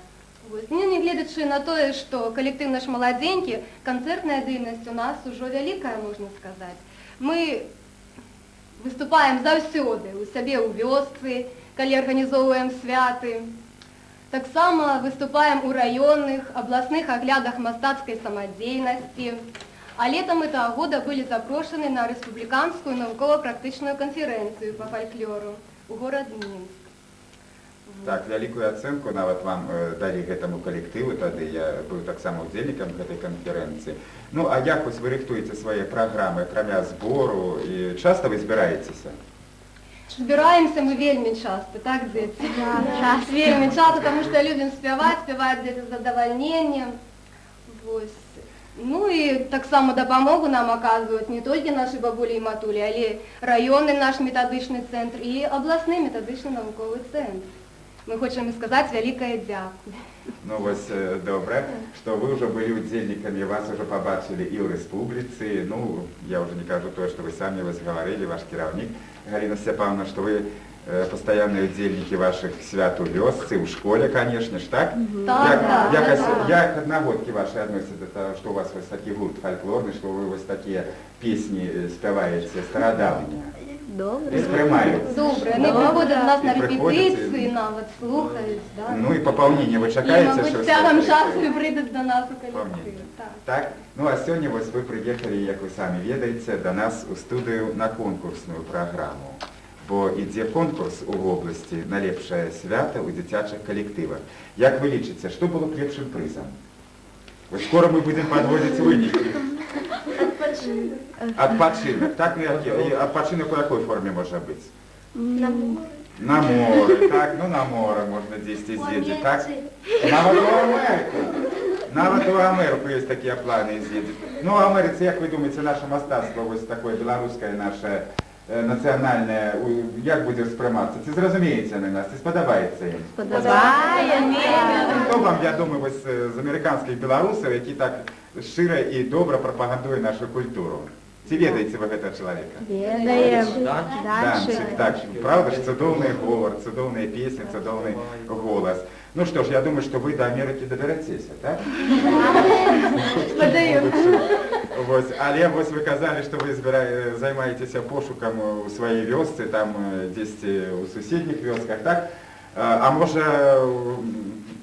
Вот. Не глядячи на то, что коллектив наш молоденький, концертная деятельность у нас уже великая, можно сказать. Мы выступаем заўсёды у сябе у вёсцы, калі арганізоўваем святы. Так само выступаем у районных, областных оглядах мастацкой самодеятельности. А летом этого года были запрошены на республиканскую науково-практичную конференцию по фольклору у город Минск. Так, великую оценку нават вам дали гэтаму коллективу, тады я быў таксама удзельнікам гэтай конференции. Ну, а як вы рыхтуеце свои программы, кроме сбору, и часто вы збираетеся? Збираемся мы вельми часто, так, дети? Да, вельми часто, потому что любим спевать где-то с задовольнением. Вот. Ну и так само допомогу нам оказывают не только наши бабули и матули, але районный наш методичный центр и областный методичный науковый центр. Мы хотим сказать великое дякую. Ну вот добре, что вы уже были удзельниками, вас уже побачили и в республице, ну, я уже не кажу то, что вы сами говорили, ваш кіраўнік, Галина Степановна, что вы постоянные удзельники ваших свят у вёсцы, в школе, конечно ж, так? Да, як одногодки ваши относятся до того, что у вас вот такой гурт фольклорный, что вы вот такие песни спеваете стародавние? Добре. Сприймають. Добре, вони приходять до нас на репетиції, навіть слухають. Да? Ну і поповнення ви чекаєте, що... І, мабуть, тягом часу прийдуть до нас у колектив. Так. Ну а сьогодні ось ви приїхали, як ви самі ведаєте, до нас у студію на конкурсну програму. Бо ідзе конкурс у області на лепшае свято у дзіцячых коллективах. Як ви лічыце, що було б лепшим призом? Вот скоро мы будем подводить выники. Отпочинок. Так, отпочинок в какой форме может быть? На море. На море. Так, ну на море можно здесь ездить. Так? Нават у Америку. Нават у Америку есть такие планы ездить. Ну, в Америце, як вы думаете, наше мастацтво, вот такое белорусское наше національне, як буде сприйматися? Це зрозуміється на нас, це сподобається їм? Сподобається. Хто вам, я думаю, ось з американських білорусів, які так щиро і добре пропагандують нашу культуру? Ці ведаеце вы гэтага чалавека? Ведаем. Данчик, так, правда ж, цудоўны говор, цудоўныя песні, цудоўны голас. Ну што ж, я думаю, што вы да Амерыкі даберацеся, так? Вось, але вось вы казалі, што вы займаецеся пошукам у сваёй вёсцы, там дзесьці ў суседніх вёсках, так? А можа,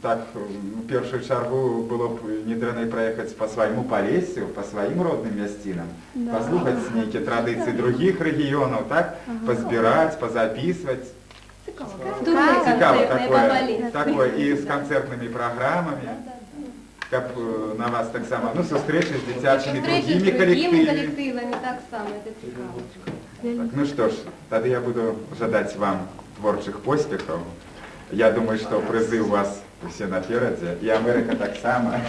так, у першую чаргу было б недрэнна праехаць па свайму Палессю, па сваім родным мясцінам, паслухаць нейкія традыцыі другіх рэгіёнаў, так? Пазбіраць, пазапісваць. Цікава такое, і з канцэртнымі праграмамі, каб на вас таксама, ну, сустрэчы з дзіцячымі другімі калектывамі. Так само, це цікаво. Ну што ж, тады я буду жадаць вам творчых поспехаў. Я думаю, што прызы у вас усе наперадзе, і Амерыка таксама,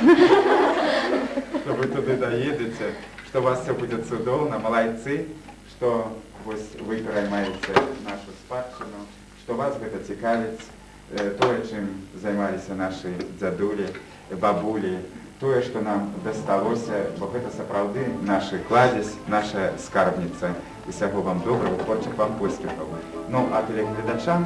што вы туды даедзеце, што у вас все будзе цудоўна, малайцы, што вось вы пераймаеце нашу спадчыну, што вас гэта цікавіць, тое, чым займаліся нашы дзядулі, бабулі, тое, што нам дасталося, бо гэта сапраўды наша кладзесь, наша скарбніца. Усяго вам доброго, творчих вам поспехаў. Ну, а тэлегледачам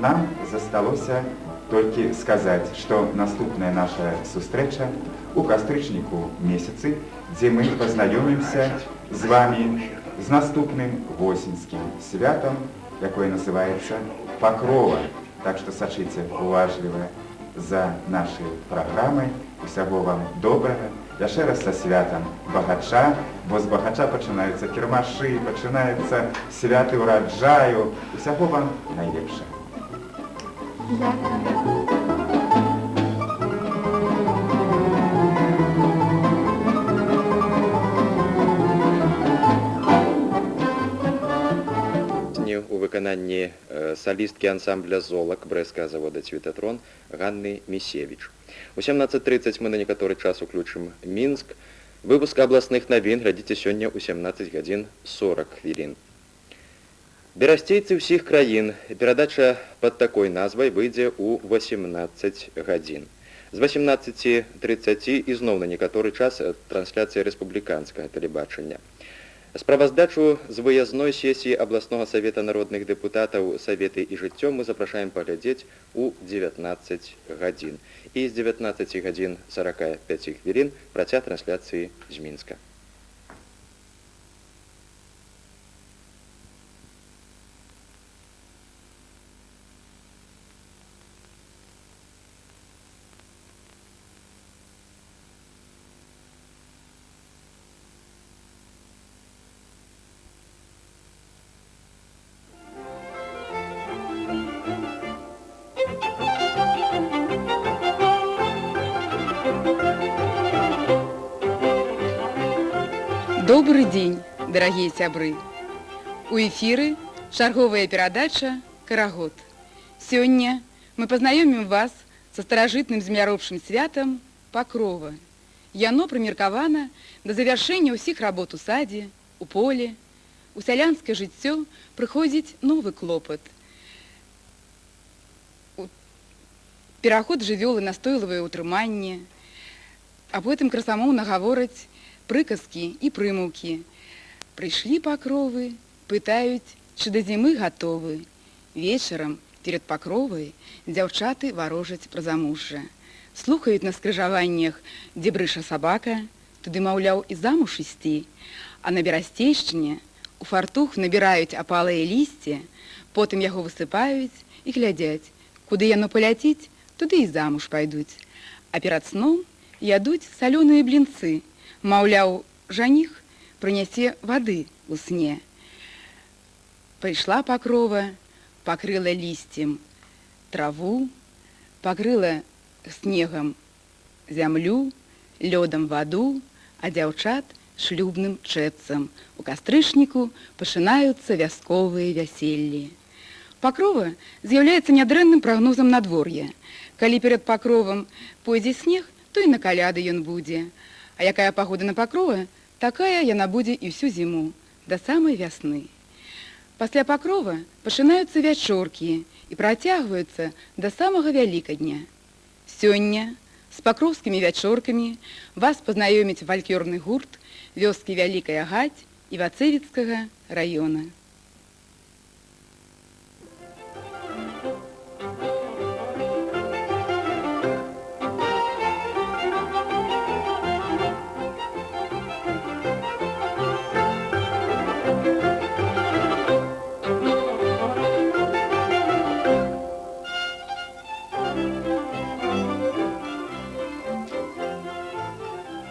нам засталося толькі сказаць, што наступная наша сустрэча у кастрычніку месяцы, дзе мы пазнаёмімся з вамі з наступным восеньскім святам, якое называецца Пакрова. Так што сачыце уважліва за нашай праграмай. Усяго вам добрага. Яшчэ раз са святам багача, бо з багача пачынаюцца кірмашы, пачынаюцца святы ўраджаю. Усяго вам найлепшага. У выкананні салісткі ансамбля «Золак» брэсцкага завода «Цветатрон» Ганны Місевіч. У 17:30 мы на некаторы час уключым Мінск. Выпуск абласных навін глядзіце сёння ў 17:40. Берасцейцы ўсіх краін. Перадача пад такой назвай выйдзе ў 18 гадзін. З 18:30 ізноў на некаторы час трансляцыя рэспубліканскага тэлебачання. Справаздачу з выязной сесіі абласнога савета народных дэпутатаў «Саветы і жыццё» мы запрашаем паглядзець у 19 гадзін. І з 19:45 працяг трансляцыі з Мінска. Добрый день, дорогие сябры! У эфиры чарговая перадача «Карагод». Сегодня мы познаёмим вас со старажытным земляробчым святам Пакрова. Яно прымеркавана да завяршэння ўсіх работ у садзе, у поле. У сялянскае жыццё прыходзіць новы клопат. Пераход жывёлы на стойлавае ўтрыманне, а потым красамоўна гавораць прыказкі і прымаўкі. Прыйшлі пакровы, пытаюць, чи да зімы гатовы. Вечарам перед пакровай дзяўчаты варожаць пра замужжа. Слухаюць на скрыжаваннях, дзе брыша сабака, туды, маўляў, і замуж ісці. А на берасцейшчыне у фартух набіраюць апалае лісце, потым яго высыпаюць і глядзяць, куды яно паляціць, туды і замуж пайдуць. А перад сном ядуць салёныя блінцы. Маўляў, жаніх прынясе вады ў сне. Прыйшла пакрова, пакрыла лісцем траву, пакрыла снегам зямлю, лёдам ваду, а дзяўчат шлюбным чэпцам. У кастрычніку пачынаюцца вясковыя вяселлі. Пакрова з'яўляецца нядрэнным прагнозам надвор'я. Калі перад пакровам пойдзе снег, то і на каляды ён будзе. А якая пагода на пакрова, такая яна будзе і ўсю зіму, да самай вясны. Пасля пакрова пачынаюцца вячоркі і працягваюцца да самага Вялікадня. Сёння з пакроўскімі вячоркамі вас пазнаёміць фальклорны гурт вёскі Вялікая Гаць Івацевіцкага раёна.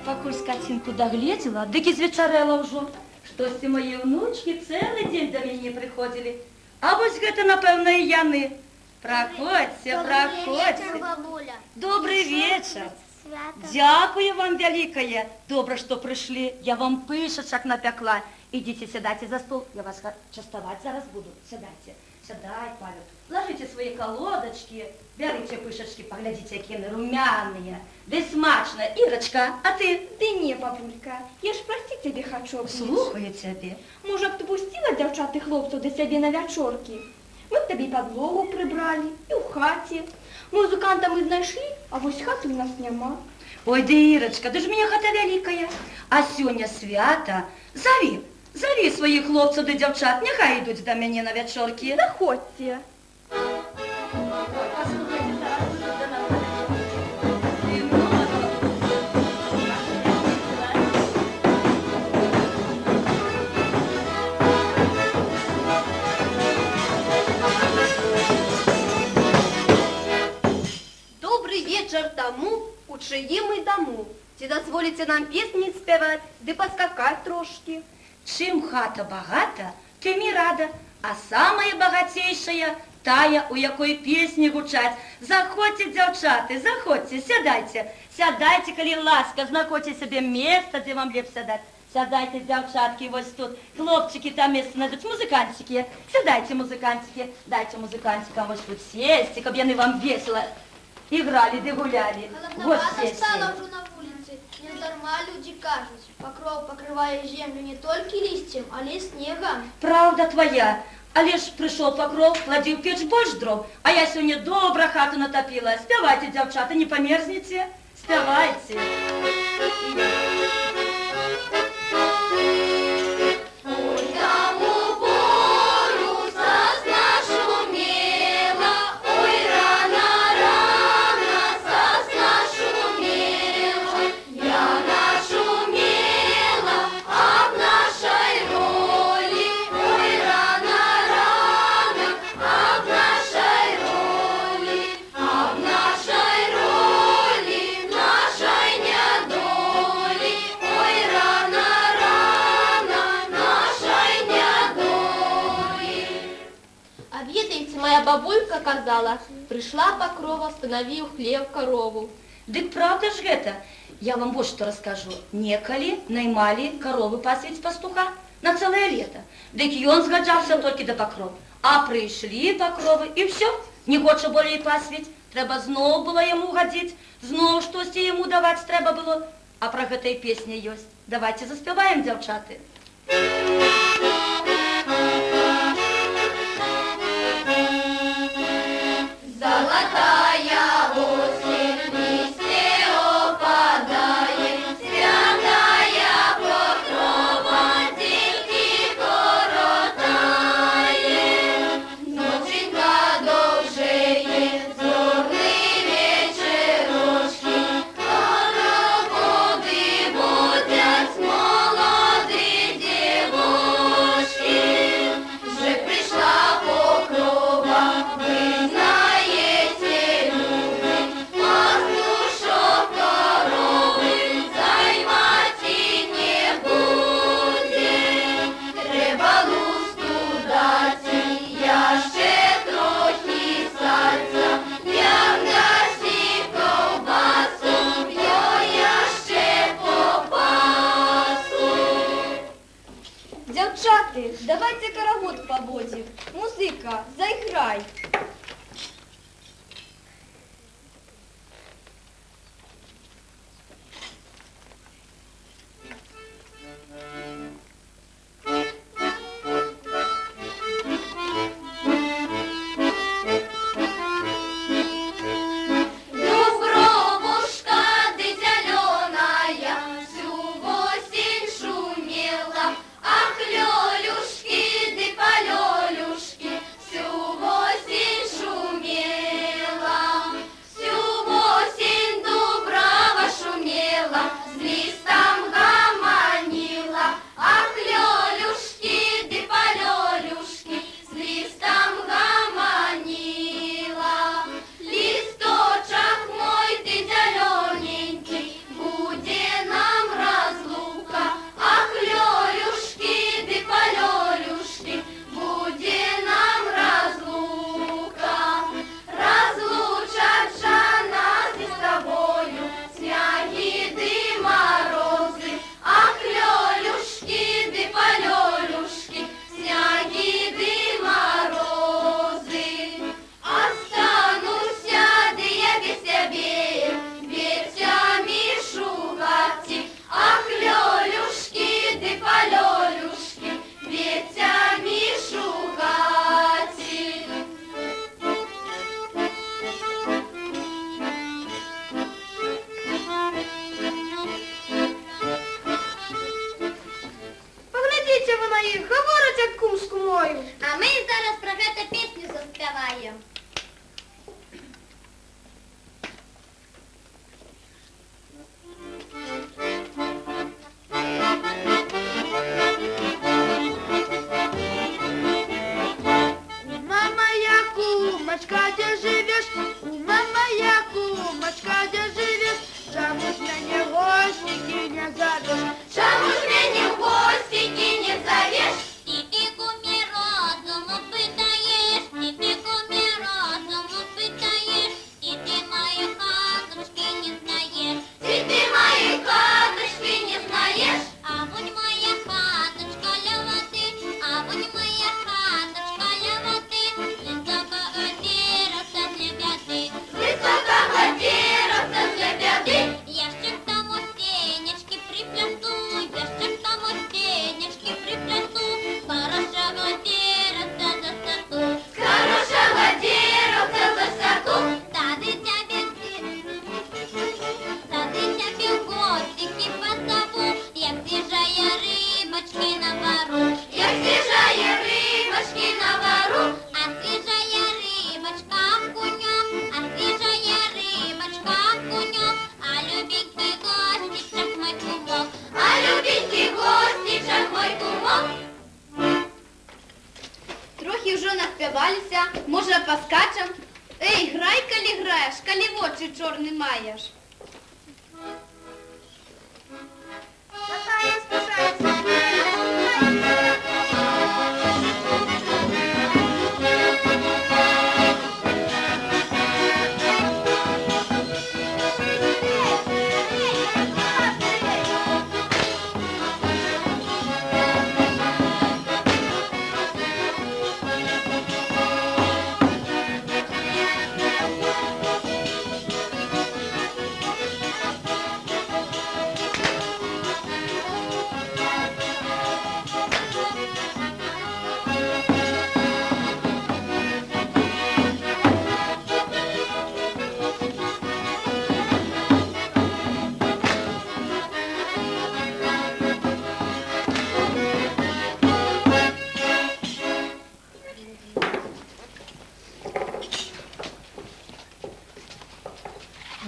Пакуль скацінку дагледзела, дык і звечарэла ўжо. Штосьці мае внучкі цэлы дзень да мяне прыходзілі. А вось гэта, напэўна, і яны. Праходзьце, праходзьце. Добрый вечар. Дякую вам вялікае. Добра, што прыйшлі. Я вам пышачак напякла. Ідзіце, сядайце за стол. Я вас частаваць зараз буду. Сядайце. Сядай, Павел. Ложите свои колодочки, берите пышечки, поглядите, какие они румяные. Да и смачно. Ирочка, а ты? Ты не, бабулька, я ж простить тебе хочу. Слухаю тебе. Може б ти пустила дівчат і хлопців до себе на вечорки? Ми б тобі підлогу прибрали, і в хаті. Музиканта ми знайшли, а ось хати в нас нема. Ой, да, Ирочка, да ж у меня хата великая. А сёння свята. Зови своих хлопців да дівчат, нехай йдуть до мене на вечорки. Заходьте. Добрый вечер тому, у чиїм ми дому. Ці дозволите нам пісні співати, де поскакать трошки. Чим хата багата, тим і рада, а самая багатейшая тая, у якой песні гучать. Заходьте, дзяўчаты, заходьте, сядайте. Сядайте, калі ласка, знаходьте себе место, где вам лепш сядать. Сядайте, дзяўчатки, вось тут. Хлопчики там место найдут, музыкантики. Сядайте, музыкантики. Дайте музыкантикам вось тут сесть, каб яны вам весело играли, да гуляли. Вот сесть. Уже на улице. Нездарма люди кажут, покров покрывая землю не только листьем, але и снегом. Правда твоя. Але ж прийшов покров, клади в печ больш дров, а я сьогодні добра хату натопила. Спявайте, дівчата, не померзнете? Спявайте. Моя бабулька казала, пришла покрова, останови у хлев корову. Дык правда ж гэта? Я вам вот что расскажу. Некалі наймали коровы пасвіць пастуха на целое лето. Дык ён згаджаўся толькі да покров. А прыйшлі покровы, і все, не хоча болей пасвіць. Трэба зноў было яму гадзіць, зноў штосьці яму даваць трэба было. А пра гэта і песня ёсць. Давайте заспяваем, дзяўчаты. Золотая осень, листья опадает, святая покрова, тільки коротає. Ноченька довжеє, зорний вечерочки, хороводи водять молоді дівочки. Вже прийшла покрова, ви знаєте, люди, пастушок корови займати не буде. Треба лусту дати, я ще трохи сальця, як дасть ковбасу, я ще попасу. Дівчати, давайте карагод пободів. Музика, заіграй. Дубровушка дитя зеленая, всю осень шумела, ах, кунёк, а любенький гостичек мой кумок, а любенький гостичек мой кумок. Трохи вже наспівалися, може поскачем? Ей, грай, коли граєш, коли в очі чорний маєш.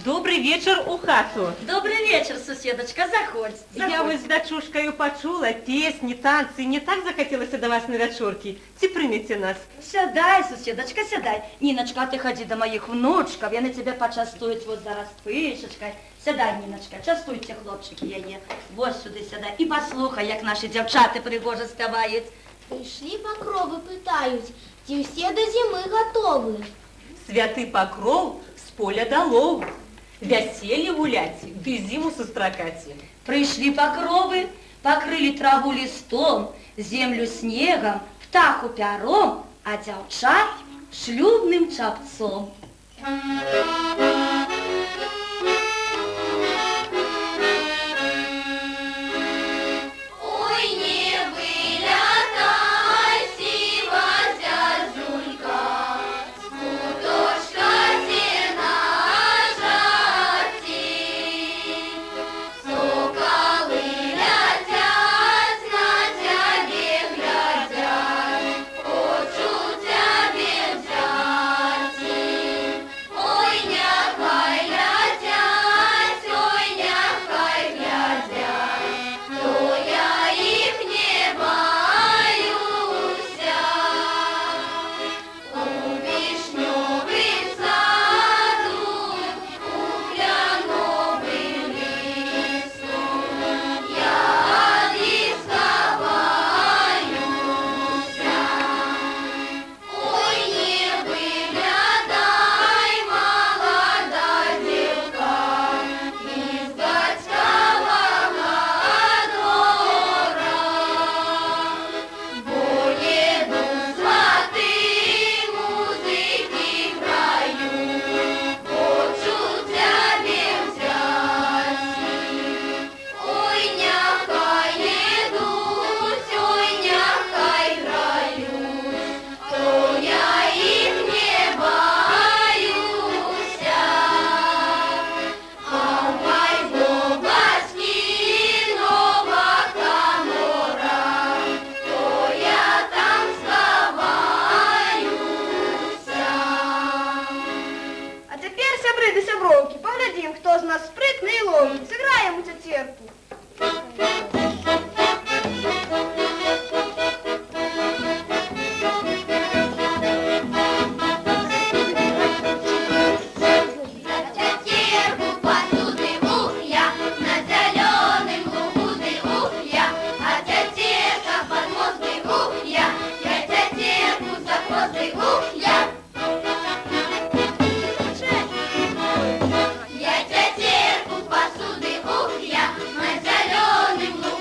Добрый вечер у хату. Добрый вечер, соседочка, заходь. Я ось з дочушкою почула пісні, танці, не так захотілося до вас на вечорки. Ці приймете нас. Сядай, соседочка, сядай. Ниночка, ты ходи до моих внучков, я на тебя почастують вот зараз пишечкой. Сядай, Ниночка, частуйте, хлопчики, яє. Вот сюди сядай. І послухай, як наші дівчата пригожо співають. Прийшли покрови, питають, ті всі до зими готові. Святий покров з поля до лову. Веселье гулять, да зиму сустракать. Пришли покровы, покрыли траву листом, землю снегом, птаху пером, а дівчат шлюбним чапцом. Ой, не вилятай, сива зязюлька, скуточка сіна жаті. Соколи летять, на тебе глядять, хочуть тебе взяти. Ой, нехай летять, ой, нехай глядять, то я їх не боюся. У вишньовім саду, у кляновім лісу, я їх сховаюся. Ой, не виглядай, молода дівка, із батькового двора, бо їду свати, музики грають, хочу тебе взяти. Ой, нехай йдуть, ой, нехай грають, то я їх не боюся. А в батьки нова камора, то я там сховаюся. А тепер, сябри до сябровки, поглядім, хто з нас спритний і ловкий. Зіграємо цю церкву. Церкву посуди я, на зеленым лугу диву я, а церква под мост бегу я церкву за хвост бегу я. Я церкву посуди я, на зеленым лугу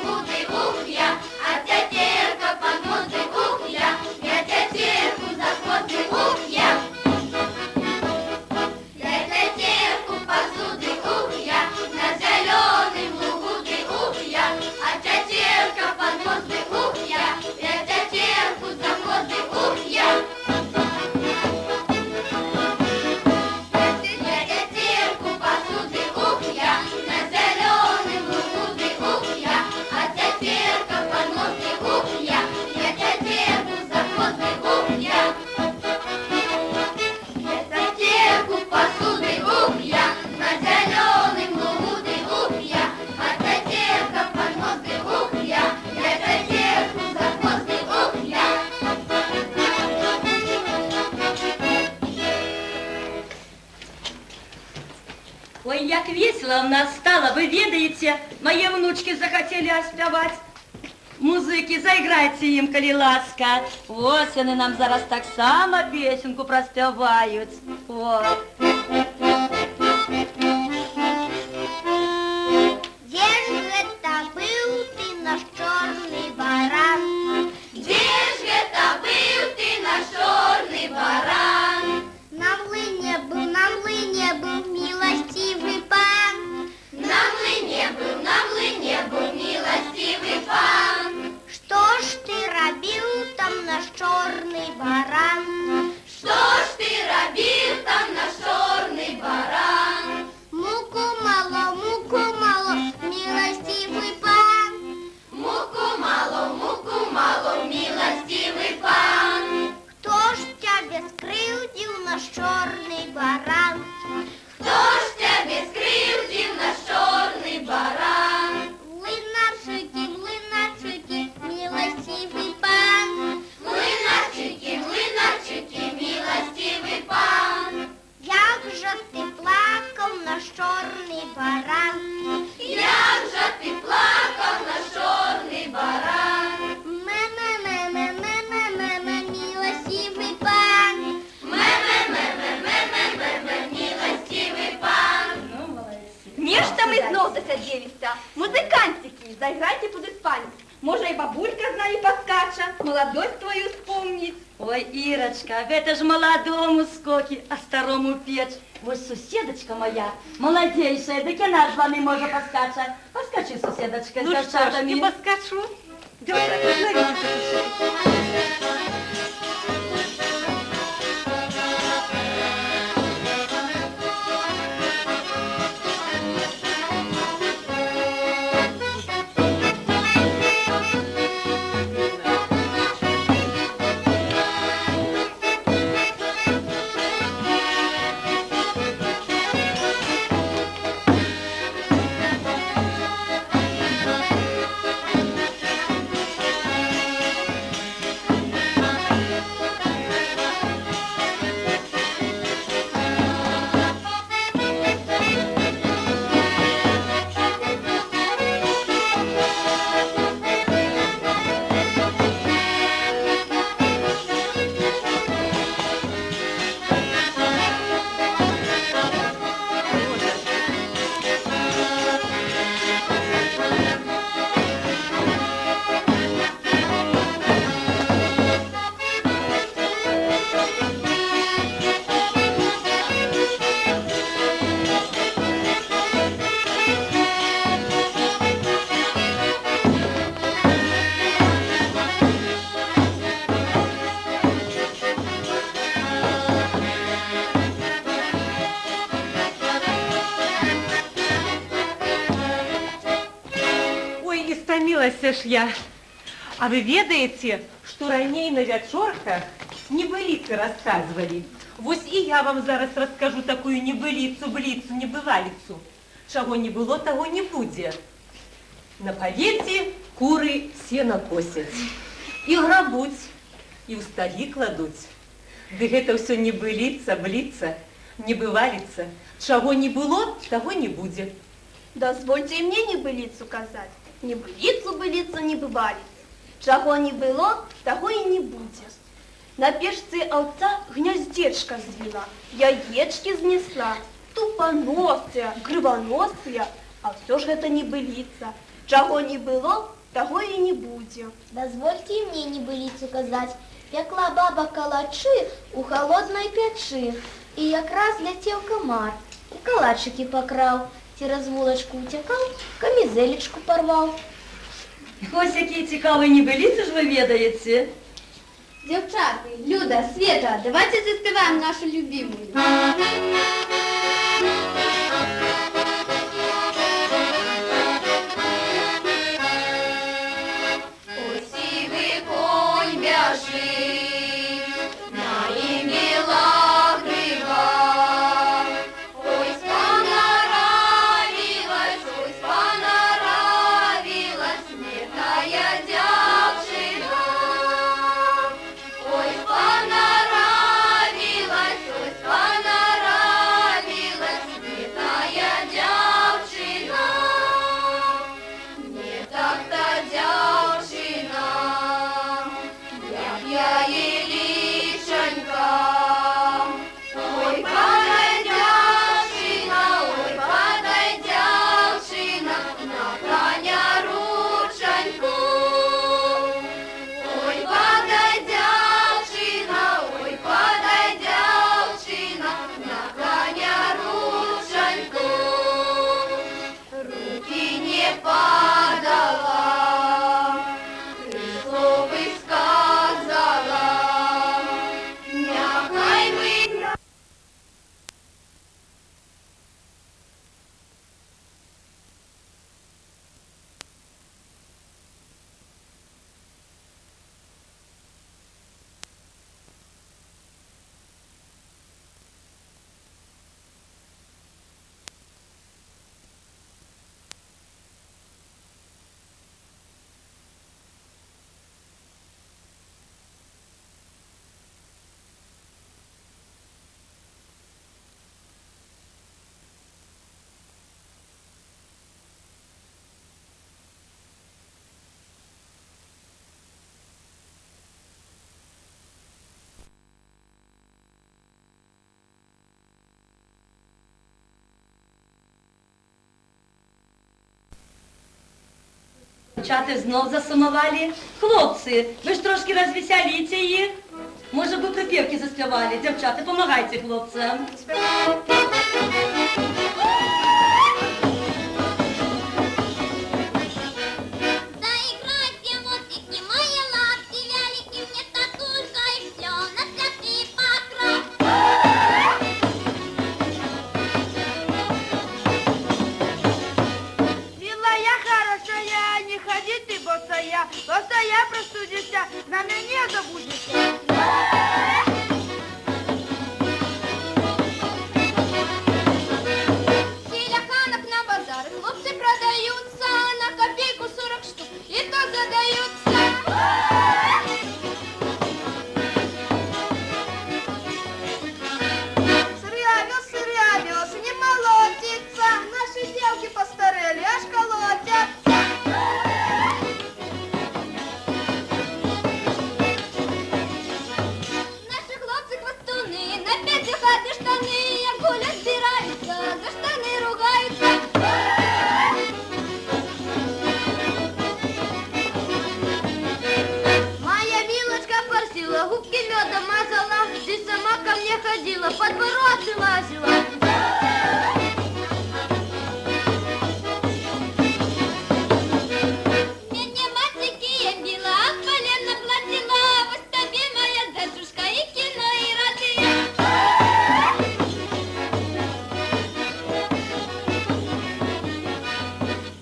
Ой, як весело в нас стало, вы ведаете, мои внучки захотели оспевать. Музыки, заиграйте им, коли ласка. Ось они нам зараз так само песенку проспевают. Вот. Где ж это был ты, наш черный баран? Где ж это был ты, наш черный баран? На млыне был милостивый пан. На млыне был милостивый пан. Что ж ты робил там, наш черный баран? Что ж ты робил там, наш черный баран? Муку мало, милостивый пан. Муку мало, милостивый пан. Кто ж тебя скрылдил, наш черный баран? Кто ж тебя скрылдил, наш черный баран? Млынарчики, милостивый пан. Млынарчики, милостивый пан. Як же ты плакал, наш черный баран? Як же ты плакал, наш черный баран? Милостивый пан. Милостивый пан. Нешта ми знов засадилися. Музикантики, заіграйте по-іспанськи. Може, і бабулька з нами поскаче, молодость твою вспомнить. Ой, Ирочка, это ж молодому скоки, а старому печь. Вот соседочка моя, молодейшая, да кена ж вами може поскаче. Поскачи, соседочка, Ну с что ж, девчатами. не поскочу. Девчата, позовите. Стомилася ж я. А вы ведаете, что ранее на вечерках небылицы рассказывали? Вот и я вам зараз расскажу такую небылицу, блицу, небывалицу. Чего не было, того не будет. На повете куры сено косят, и грабуть, и у столі кладуть. Да это все небылица, блица, небывалица. Чего не было, того не будет. Дозвольте і мені небылицу казати. Небылицу, не бывалицу. Чого не було, того і не буде. На печці овца гнездечко звела, яєчки знесла, тупоносая, кривоносая, а все ж гэта небылица. Чого не було, того і не буде. Дозвольте и мне небылицу казать. Пекла баба калачи у холодной печи, и якраз летел комар, и калачики покрал, через вулочку утекал, камизелечку порвал. Ось які цікаві небылиці ж ви ведаєте. Девчата, Люда, Света, давайте заспеваем нашу любимую. Осивый конь бежит, на имела грива. Ой, спонаравилась, смертная девчина. Ой, спонаравилась, Дівчата знов засумували. Хлопці, ви ж трошки розвеселіться їх. Може би припівки заспівали. Дівчата, помагайте хлопцям. Заиграйте мотики, мои лапки вялики, мне татулька и все, на святый покров. Милая, хорошая, не ходи ты босая простудишься, на меня забудешься. В селяханах на базарах хлопцы продаются на копейку 40 штук, и то задаются. Сырявес, не молотится, наши девки постарели, аж колотятся. Наши хлопцы хвостуны, на пятью хаты штаны, як гулять збираються, за штани ругаються. Моя милочка форсила, губки медом мазала, ты сама ко мне ходила, подбородки лазила. Меня мать такие била, а колено платила, вот тебе моя дочушка и кино, и радио.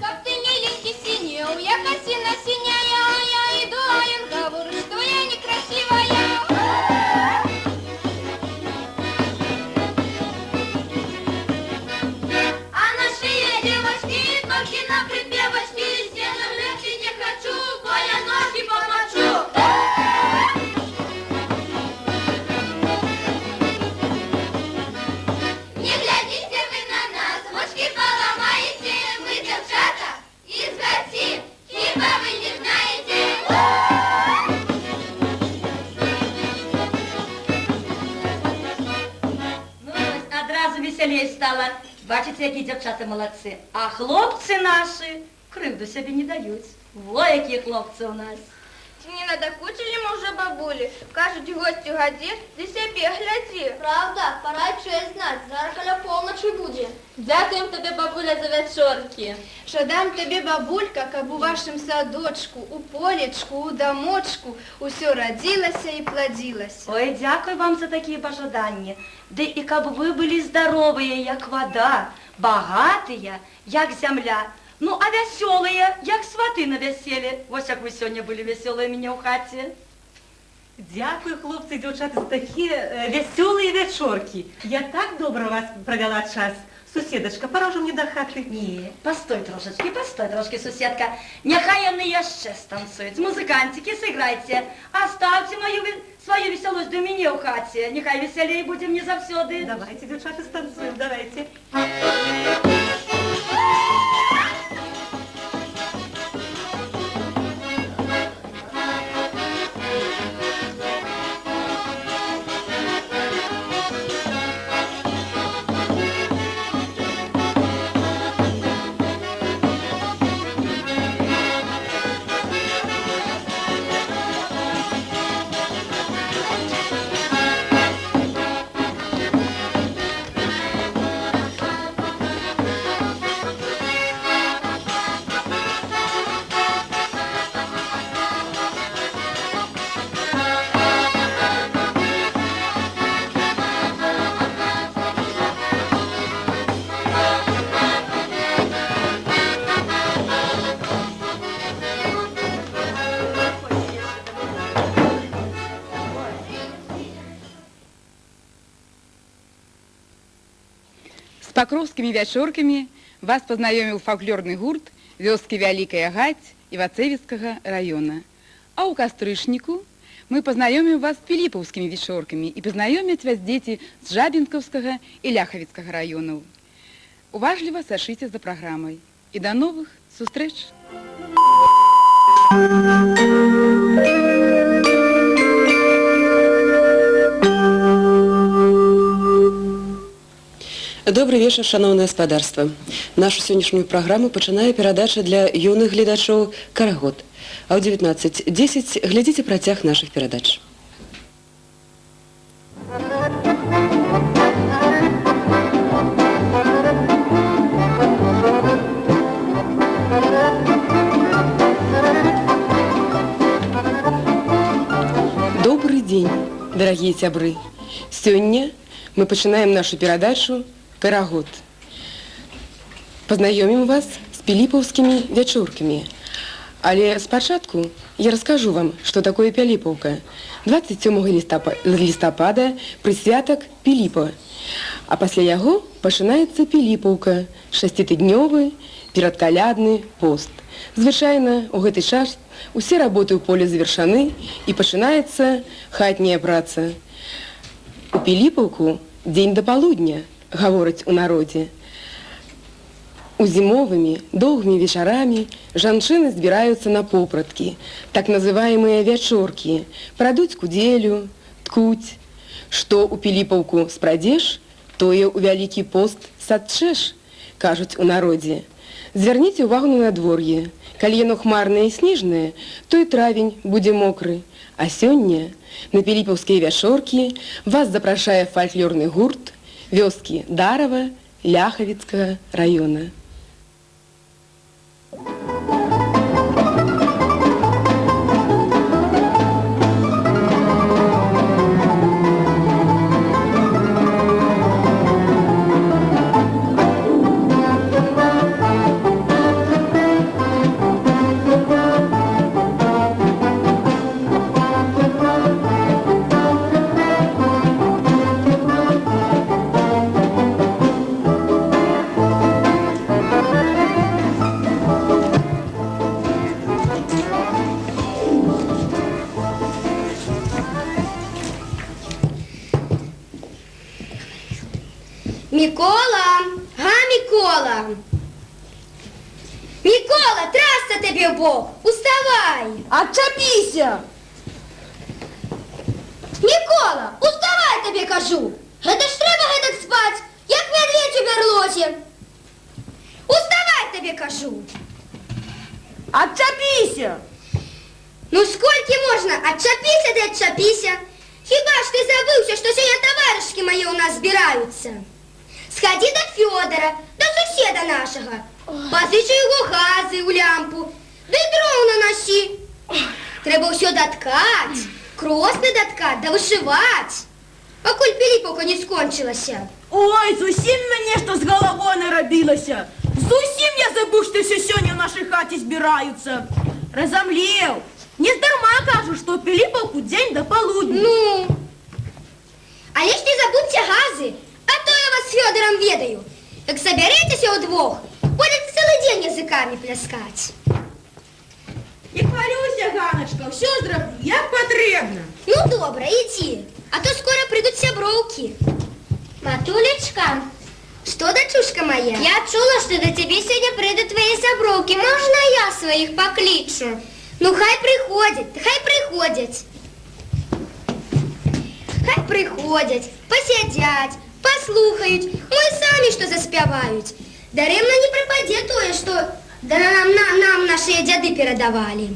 Как ты миленький синел, я косина синяя, я иду, а я говорю, что я некрасивая. А наши девочки, только на припевочки, стены легче не хочу, я ноги помочу. Не глядите вы на нас, мочки поломаете, мы девчата из России, хиба вы не знаете. Ну ось, одразу веселей стало. Бачите, які дівчата молодці. А хлопці наші кривду собі не дають. Во, які хлопці у нас. Не надокучили мы уже бабули, кажуть, гостю годі, ти себе гляди. Правда, пора й честь знать, зараз каля полночі буде. Дякуємо тобі, бабуля, за вечорки. Що дам тобі, бабулька, каб у вашому садочку, у полічку, у домочку усе родилося і плодилося. Ой, дякую вам за такі пожадання. Да і каб ви були здорові, як вода, багаті, як земля. Ну, а веселые, як свати на весіллі. Ось як ви сьогодні були веселі у мене у хаті. Дякую, хлопці і дівчата, за такі веселі вечорки. Я так добре вас провела час. Сусідочка, пора вже мені до хати. Ні, постой трошки, сусідка. Нехай вони ще станцюють. Музикантики, сыграйте. Оставьте свою веселость до мене у хаті. Нехай веселее будем не завсёды. Давайте, дівчата, станцюємо, давайте. С покровскими вечерками вас познакомил фольклорный гурт «Вёски Великая Гать» Ивацевицкого района. А у Кострышнику мы познакомим вас с Пилиповскими вечерками и познакомят вас дети с Жабинковского и Ляховицкого районов. Уважливо сошите за программой. И до новых встреч! Добрый вечер, шановное гаспадарства. Нашу сённяшнюю праграму пачынае перадача для юных гледачоў «Карагод». А ў 19:10 глядзіце працяг нашых перадач. Добрый день, дорогие сябры. Сёння мы пачынаем нашу перадачу «Карагод». Познаёмім вас з піліпаўскімі вячоркамі. Але спачатку я раскажу вам, што такое Піліпаўка. 27 лістапада прысвятак Піліпа. А пасля яго пачынаецца Піліпаўка, 6-тыднёвы перадкалядны пост. Звычайна у гэты час усе работы ў полі завершаны і пачынаецца хатняя праца. У Піліпаўку дзень да палудня, гавораць у народзе. У зімовымі, доўгімі вечарамі жанчыны збіраюцца на попраткі, так называемыя вячоркі, прадуць кудзелю, ткуць. Што ў Піліпаўку спрадзеш, тое ў вялікі пост садчэш, кажуць у народзе. Звярніце ўвагу на надвор'е. Калі яно хмарнае і снежнае, то і травень будзе мокры. А сёння на піліпаўскія вячоркі вас запрашае фальклорны гурт вёскі Дарава Ляхавіцкага раёна. Микола! Микола! Микола, трасца тебе Бог! Уставай! Отчепися! Микола, уставай, тебе кажу! Это ж треба гэтак спать, як медведь у берлозе! Уставай, тебе кажу! Отчепися! Ну сколько можно? Отчепися да отчепися! Хіба ж ты забыўся, што сёння таварышкі мои у нас збіраюцца? Сходи до Федора, до суседа нашего. Позычу его газы у лямпу, да и дров наноси. Треба все доткать, кросны доткать, да вышивать. Покуль Піліпаўка не скончилася. Ой, зусім мяне што з галавой нарабілася. Зусім я забыў, што все сёння ў нашай хаце збіраюцца. Разамлеў. Нездарма кажу, што Піліпаўку дзень да палудня. Ну, але ж не забудьте газы. А то я вас с Федором ведаю. Как соберетесь удвох, будете целый день языками пляскать. Не хвалюйся, Ганочка, все зроблю, як потрібно. Ну, добре, иди, а то скоро придут сябровки. Матулечка, что, дочушка моя? Я чула, что до тебе сегодня придут твои сябровки. Можно я своих покличу? Ну, хай приходят, Хай приходят, посидят, послухають, ой, самі що заспявають. Даремно не пропаде тое, що нам наші дяди передавали.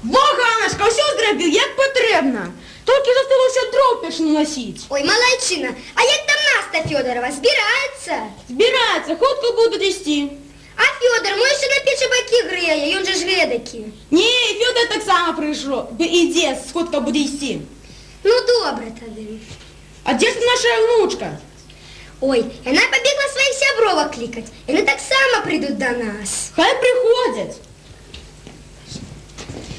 Во, Ганочка, все зробив, як потрібно. Тільки зосталося дров пішну носить. Ой, малайчина, а як там Наста Федорова, збирається? Збирається, хутко будуть їсти. А Федор, мой ще на печі баки греє, він же ж ведаки. Ні, Федор так само прийшов, іде, хутко буде їсти. Ну, добре тоді. А де наша внучка? Ой, она побегла своих сябровок кликать. Они так само придут до нас. Хай приходят.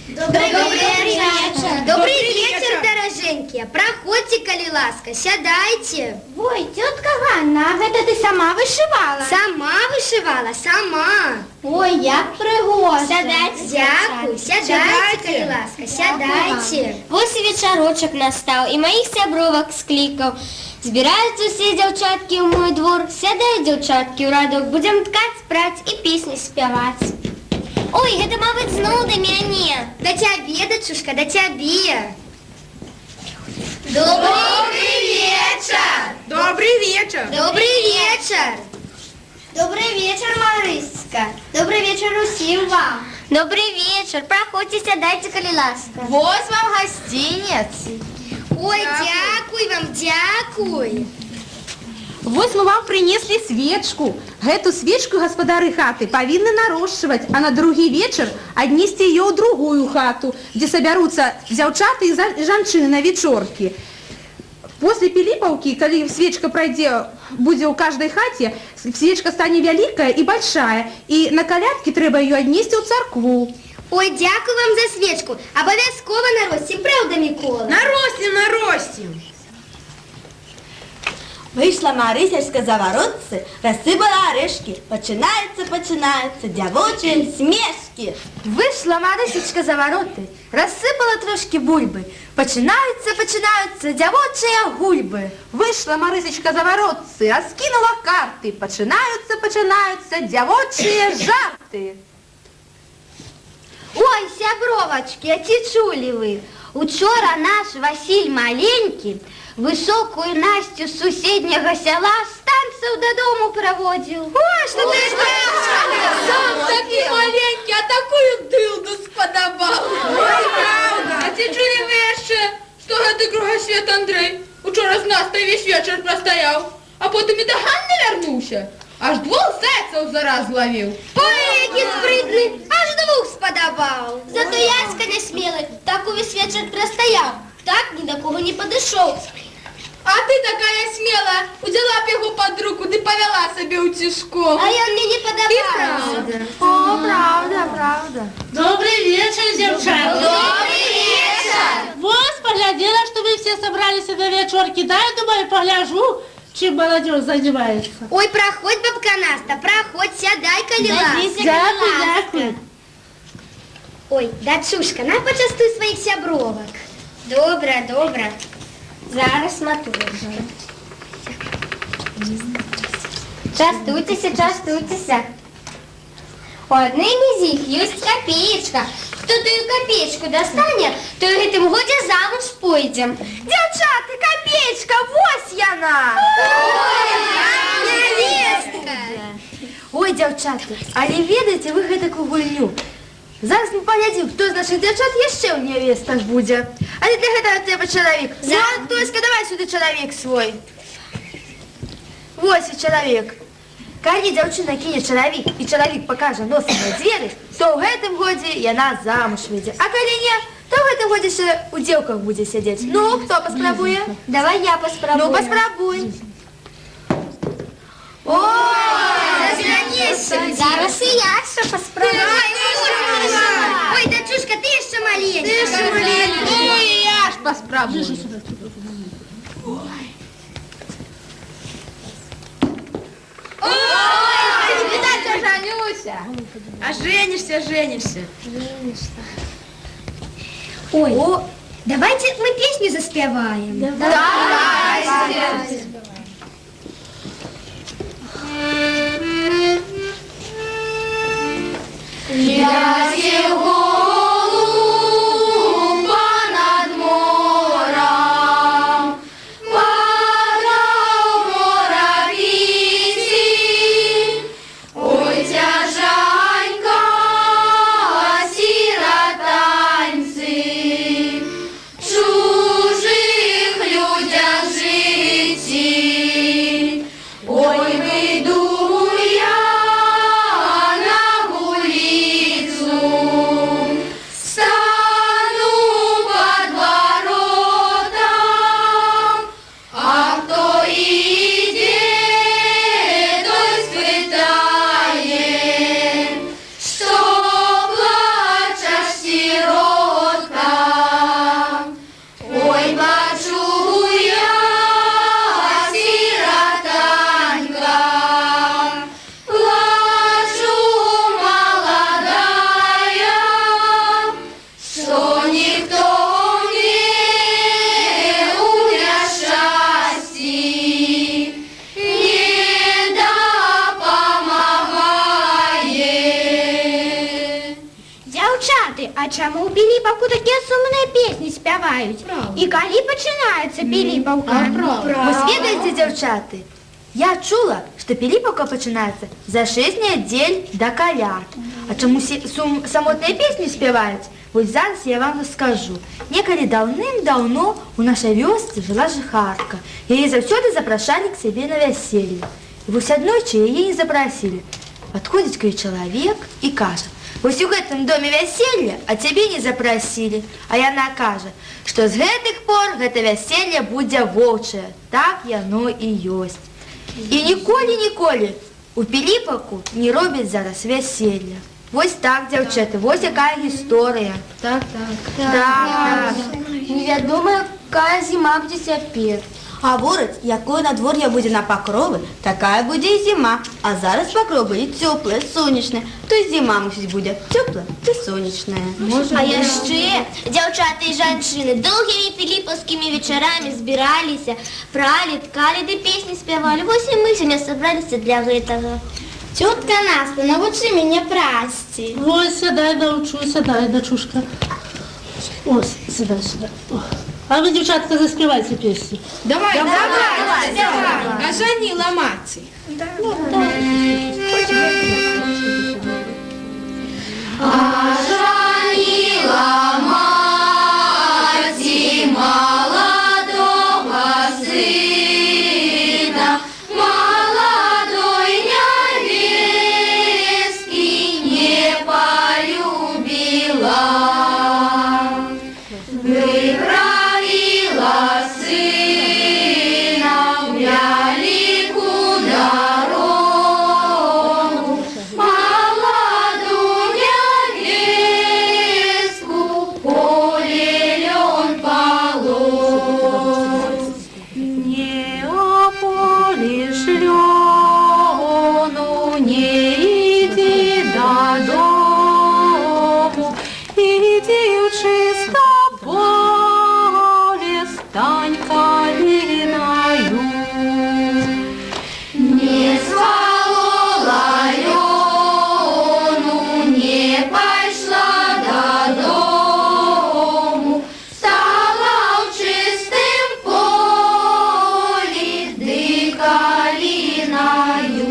Добрый вечер. Добрый вечер, дороженькие. Проходьте, коли ласка, сядайте. Ой, тетка Ганна, а гэта ты сама вышивала? Сама вышивала, сама. Ой, як пригодно. Сядайте, дякую, сядайте, коли ласка, сядайте. Вось і вечарочок настаў, і маіх сябровак склікаў. Збіраюцца усе дзяўчаткі ў мой двор. Сядай, дзяўчаткі, ў радок, будзем ткаць, праць і песні спяваць. Ой, гэта, мабыць, зноў да мяне. Да цябе, дачушка, да цябе. Добрый вечер! Добрый вечер. Добрый вечер! Добрый вечер, Марыська! Добрый вечер усім вам! Добрый вечер! Проходьте, сядайте, коли ласка. Вот вам гостинец. Ой, дякуй вам, дякуй! Вось мы вам принесли свечку. Гэту свечку гаспадары хаты павінны нарошчваць, а на другі вечар аднесці ее ў другую хату, где соберутся дзяўчаты и жанчыны на вечоркі. После Пилипповки, когда свечка пройдет, будет у каждой хате, свечка станет великая и большая, и на колядке треба ее отнести в церкву. Ой, дякую вам за свечку. Обов'язково наростим, правда, Микола? Наростим. Вийшла Марисячка за воротці, розсипала орешки. Починаються дівочі смішки. Вийшла Марисечка за вороти, розсипала трошки бульби. Починаються дівочі гульби. Вышла Марисечка за воротцы, раскинула карты. Починаются дівочі жарти. Ой, сябровочки, а ті чули ви? Учора наш Василь маленький високую Настю з сусіднього села з танців додому проводив. Ой, что ты скажешь? Сам такий маленький, а такую дилду сподобав. Ой, правда. А ці чули ви ще, що гэтый кругосвет Андрей учора з Настей весь вечір простояв, а потім і до Ганни вернувся. Аж двох зайців зараз зловив. Ой, який спритний, аж двох сподобав. Зато Яська не смілий, так увесь вечір простояв, так ні до кого не подійшов. А ти така сміла, взяла б його під руку, ти повела себе утішком. А я мені не подобав. О, правда. Добрый вечер, девчата. Добрый вечер! Вот, поглядела, что вы все собрались на вечерки. Да, я думаю, погляжу, чем молодежь занимается. Ой, проходь, бабка Наста, проходь, сядай, коли ласка. Дякую. Ой, дочушка, на почастуй своїх сябровок. Добре. Зараз матужу. Частуйтеся. У одній із їх є копеечка. Хто ту копеечку достане, то гэтым годі замуж пойдем. Дівчата, копеечка, ось яна. Невестка! Ой, дівчата, але ведаєте ви гэтаку гульню? Зараз ми поглядим, хто з наших дівчат ще у невестах буде. Але для гэтага треба чоловік. Вот, Тоська, давай сюди чоловік свой. Ось чоловік. Калі дзяўчына кине чоловік, і чоловік покаже носом на двері, то ў гэтым годзе яна замуж выйдзе. А калі не, то ў гэтым годзе ще у дзеўках будзе сядзець. Ну, хто паспрабуе? Давай я поспробую. Ну, паспрабуй. Зараз і я ще поспробую. Ой, дочушка, ти ще маленька. Ну, і я ж паспрабую. Ой, не видать, женюся. А женишься. Ой, давайте мы песню заспеваем. Давайте. Я Чужих людях житті дзяўчаты, а чаму ў Піліпаўку такія сумныя песні спяваюць? І калі пачынаецца Піліпаўка? Вы ведаеце, дзяўчаты, я чула, што Піліпаўка пачынаецца за 6 нядзель да каляд. А чаму самотныя песні спяваюць? Вось зараз я вам раскажу. Некалі даўным-даўно у нашай вёсцы жыла жыхарка. Яе заўсёды запрашалі к сябе на вяселле. І вось аднойчы яе не запрасілі. Падходзіць к ёй чалавек і кажа: вось у гэтым доме вяселле, а цябе не запрасілі. А яна кажа, што з гэтых пор гэта вяселле будзе воўчае. Так яно і ёсць. І ніколі у Піліпаўку не робяць зараз вяселля. Вось так, дзяўчаты, вось якая гісторыя. Так. Невядома, якая зіма будзе цяпер. Гавораць, якое надвор'е будзе на пакровы, такая будзе і зіма. А зараз пакров будзе цёплае, сонечнае. То і зіма мусіць будзе цёплая ці сонечная. А яшчэ дзяўчаты і жанчыны доўгімі піліпаўскімі вечарамі збіраліся, пралі, ткалі ды песні спявалі. Вось і мы сёння сабраліся для гэтага. Цётка Наста, навучы мяне прасці. Ой, сядай, научу, сядай, дочушка. Ось, сядай. А вы, девчатка, заспевайте песню. Давай. Оженила мать. Оженила мать молодого сына, молодой невестки не полюбила. Выправила сына в великую дорогу, молодую невестку поле лен полоть. Не ополишь лену, не иди додому, иди в чисто поле, стань калиною. Не свалола лену, не пошла додому, стала в чистым поле, ды калиною.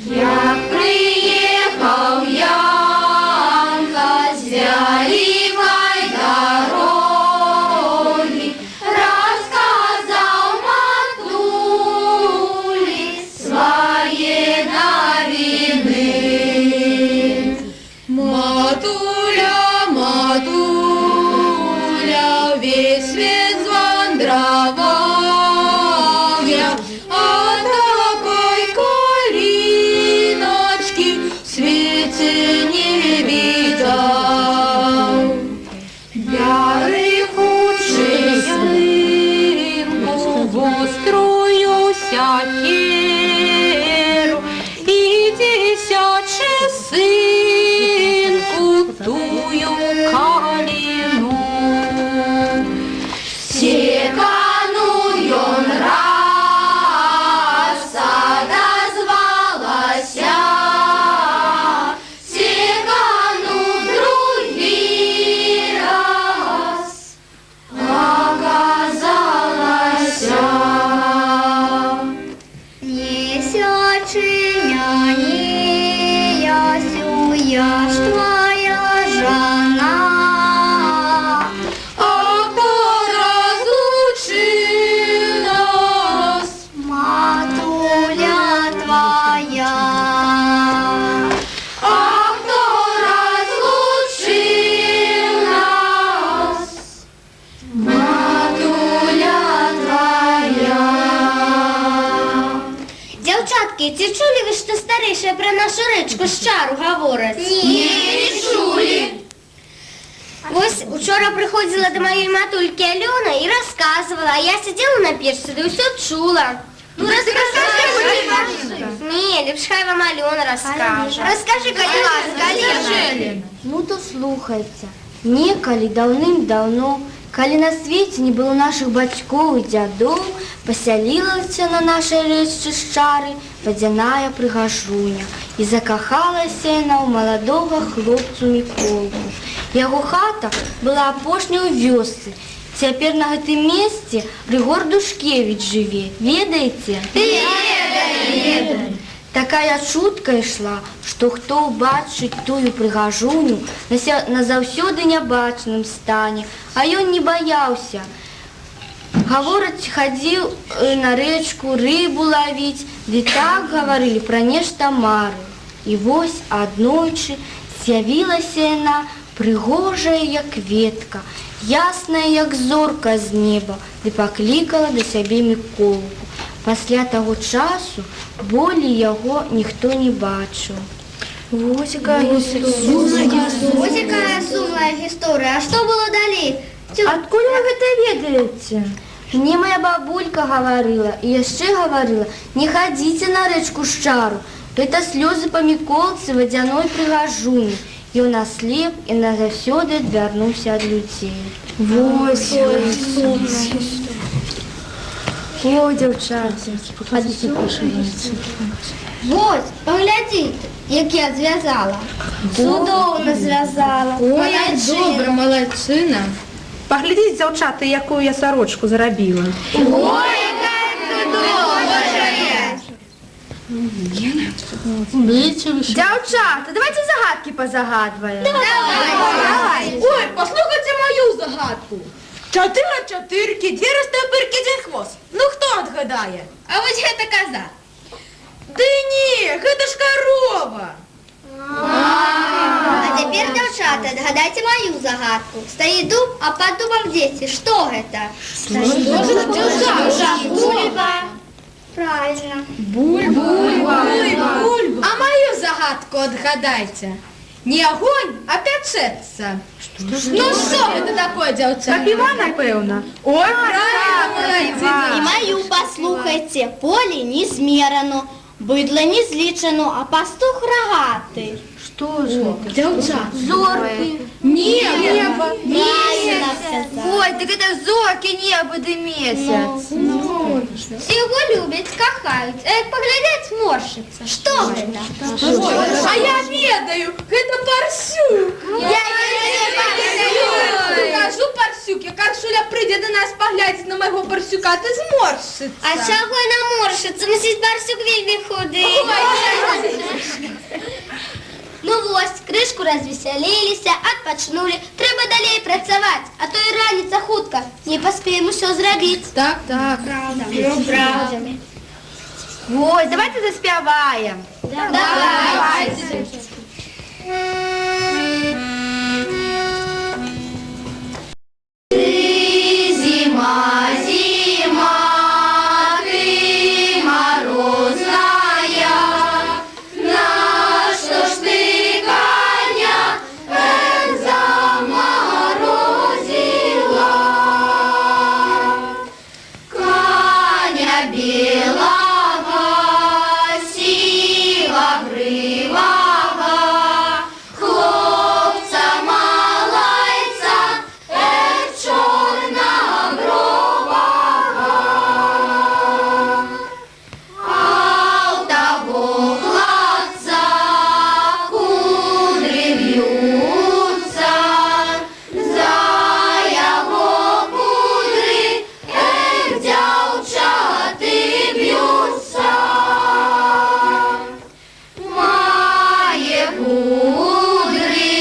Як приехал Янка с великой дороги, рассказал матуле свои новины. Матуля, весь свет звондровал я, а такой калиночки в свете не видал. Ярый худший сынку в острую сякеру, и десячий сынку тую калину. Секанул он раз, отозвалася, секанул другий раз, оказалася. Месячиня не ясуя, твоя жена, а кто разлучил нас, матуля твоя? А кто разлучил нас, матуля твоя? Дзяўчаткі, ці чулі ви, што старэйшыя пра нашу рэчку Шчару гавораць? Не чулі. Вось учора прыходзіла да маёй матулькі Алёна і расказвала, а я сидзела на печцы, да ўсё чула. Ну, расскажи. Не, лепш хай вам Алёна расскажа. Расскажи, калі ласка. Ну то слухайце. Некалі даўным-даўно, калі на свеце не было нашых бацькоў і дзядоў, Пасялілася на нашай рэчцы шчары вадзяная прыгажуня і закахалася яна ў маладога хлопцу Міколку. Яго хата была апошняй у вёсцы. Цяпер на гэтым месцы Рыгор Душкевіч жыве. Ведаеце? Ведаем! Такая чутка ішла, што хто ўбачыць тую прыгажуню, назаўсёды нябачным стане, а ён не баяўся. Гавораць, хадзіў на рэчку рыбу лавіць, ды так гаварылі пра нешта мары. І вось аднойчы з'явілася яна, прыгожая, як кветка, ясная, як зорка з неба, ды паклікала да сябе Міколку. Пасля таго часу болей яго ніхто не бачыў. Вось якая сумная гісторыя. А што было далей? Адкуль вы гэта ведаеце? Мне моя бабулька гаварыла і яшчэ гаварыла, не хадзіце на рэчку шчару. Гэта слёзы па Міколцы вадзяной прыгажуні. Ён аслеп і назаўсёды адвярнуўся ад людзей. Вось. О, дзяўчаты, паходзіце пашывацца. Вось, паглядзіце, як я звязала. Цудоўна звязала. Ой, добра, малайчына. Паглядзіце, дзяўчаты, якую я сарочку зарабіла. Ой, якая цудоўная! Дзяўчата, давайте загадкі пазагадваем. Давай. Ой, послухайте мою загадку. 4 чотирки, 2 растопирки, 1 хвост. Ну хто отгадає? А ось гэта коза. Ды ні, гэта ж корова. А цяпер, дзяўчаты, адгадайце маю загадку. Стаіць дуб, а пад дубам дзеці. Што гэта? Бульба. Правильно. Бульба. А мою загадку отгадайте. Не огонь, а печеться. Ну що це таке, дівчата? Напіва, напевно. Ой, правильно, І мою послухайте. Поле не змерено, бидло не злічено, а пастух рогатий. Что же это? Дівчата. Зорки. Небо. Правильно сказала. Ой, так это зорки, небо да месяц. Всі його люблять, кохають, а як поглядять, морщиться. Що гэта? А я ведаю, гэта парсюк. Кажу парсюк, як Аршуля прийде до нас поглядіть на мого парсюка, ти зморщиться. А чого наморщиться? Мусить барсюк вельми худий. Ну ось, кришку розвеселилися, отпочнули. Треба далі працювати, а то і раніця хутка. Не поспіємо все зробити. Так. Правда. Правда. Ой, давайте заспіваємо. Давайте. Зима, зима, ты морозная, на что ж ты коня заморозила? Коня белого, сивогрывого, хлопца малайца, чернобрового. А у того хлопца кудри вьются, за его кудри дівчати б'ються. Має кудри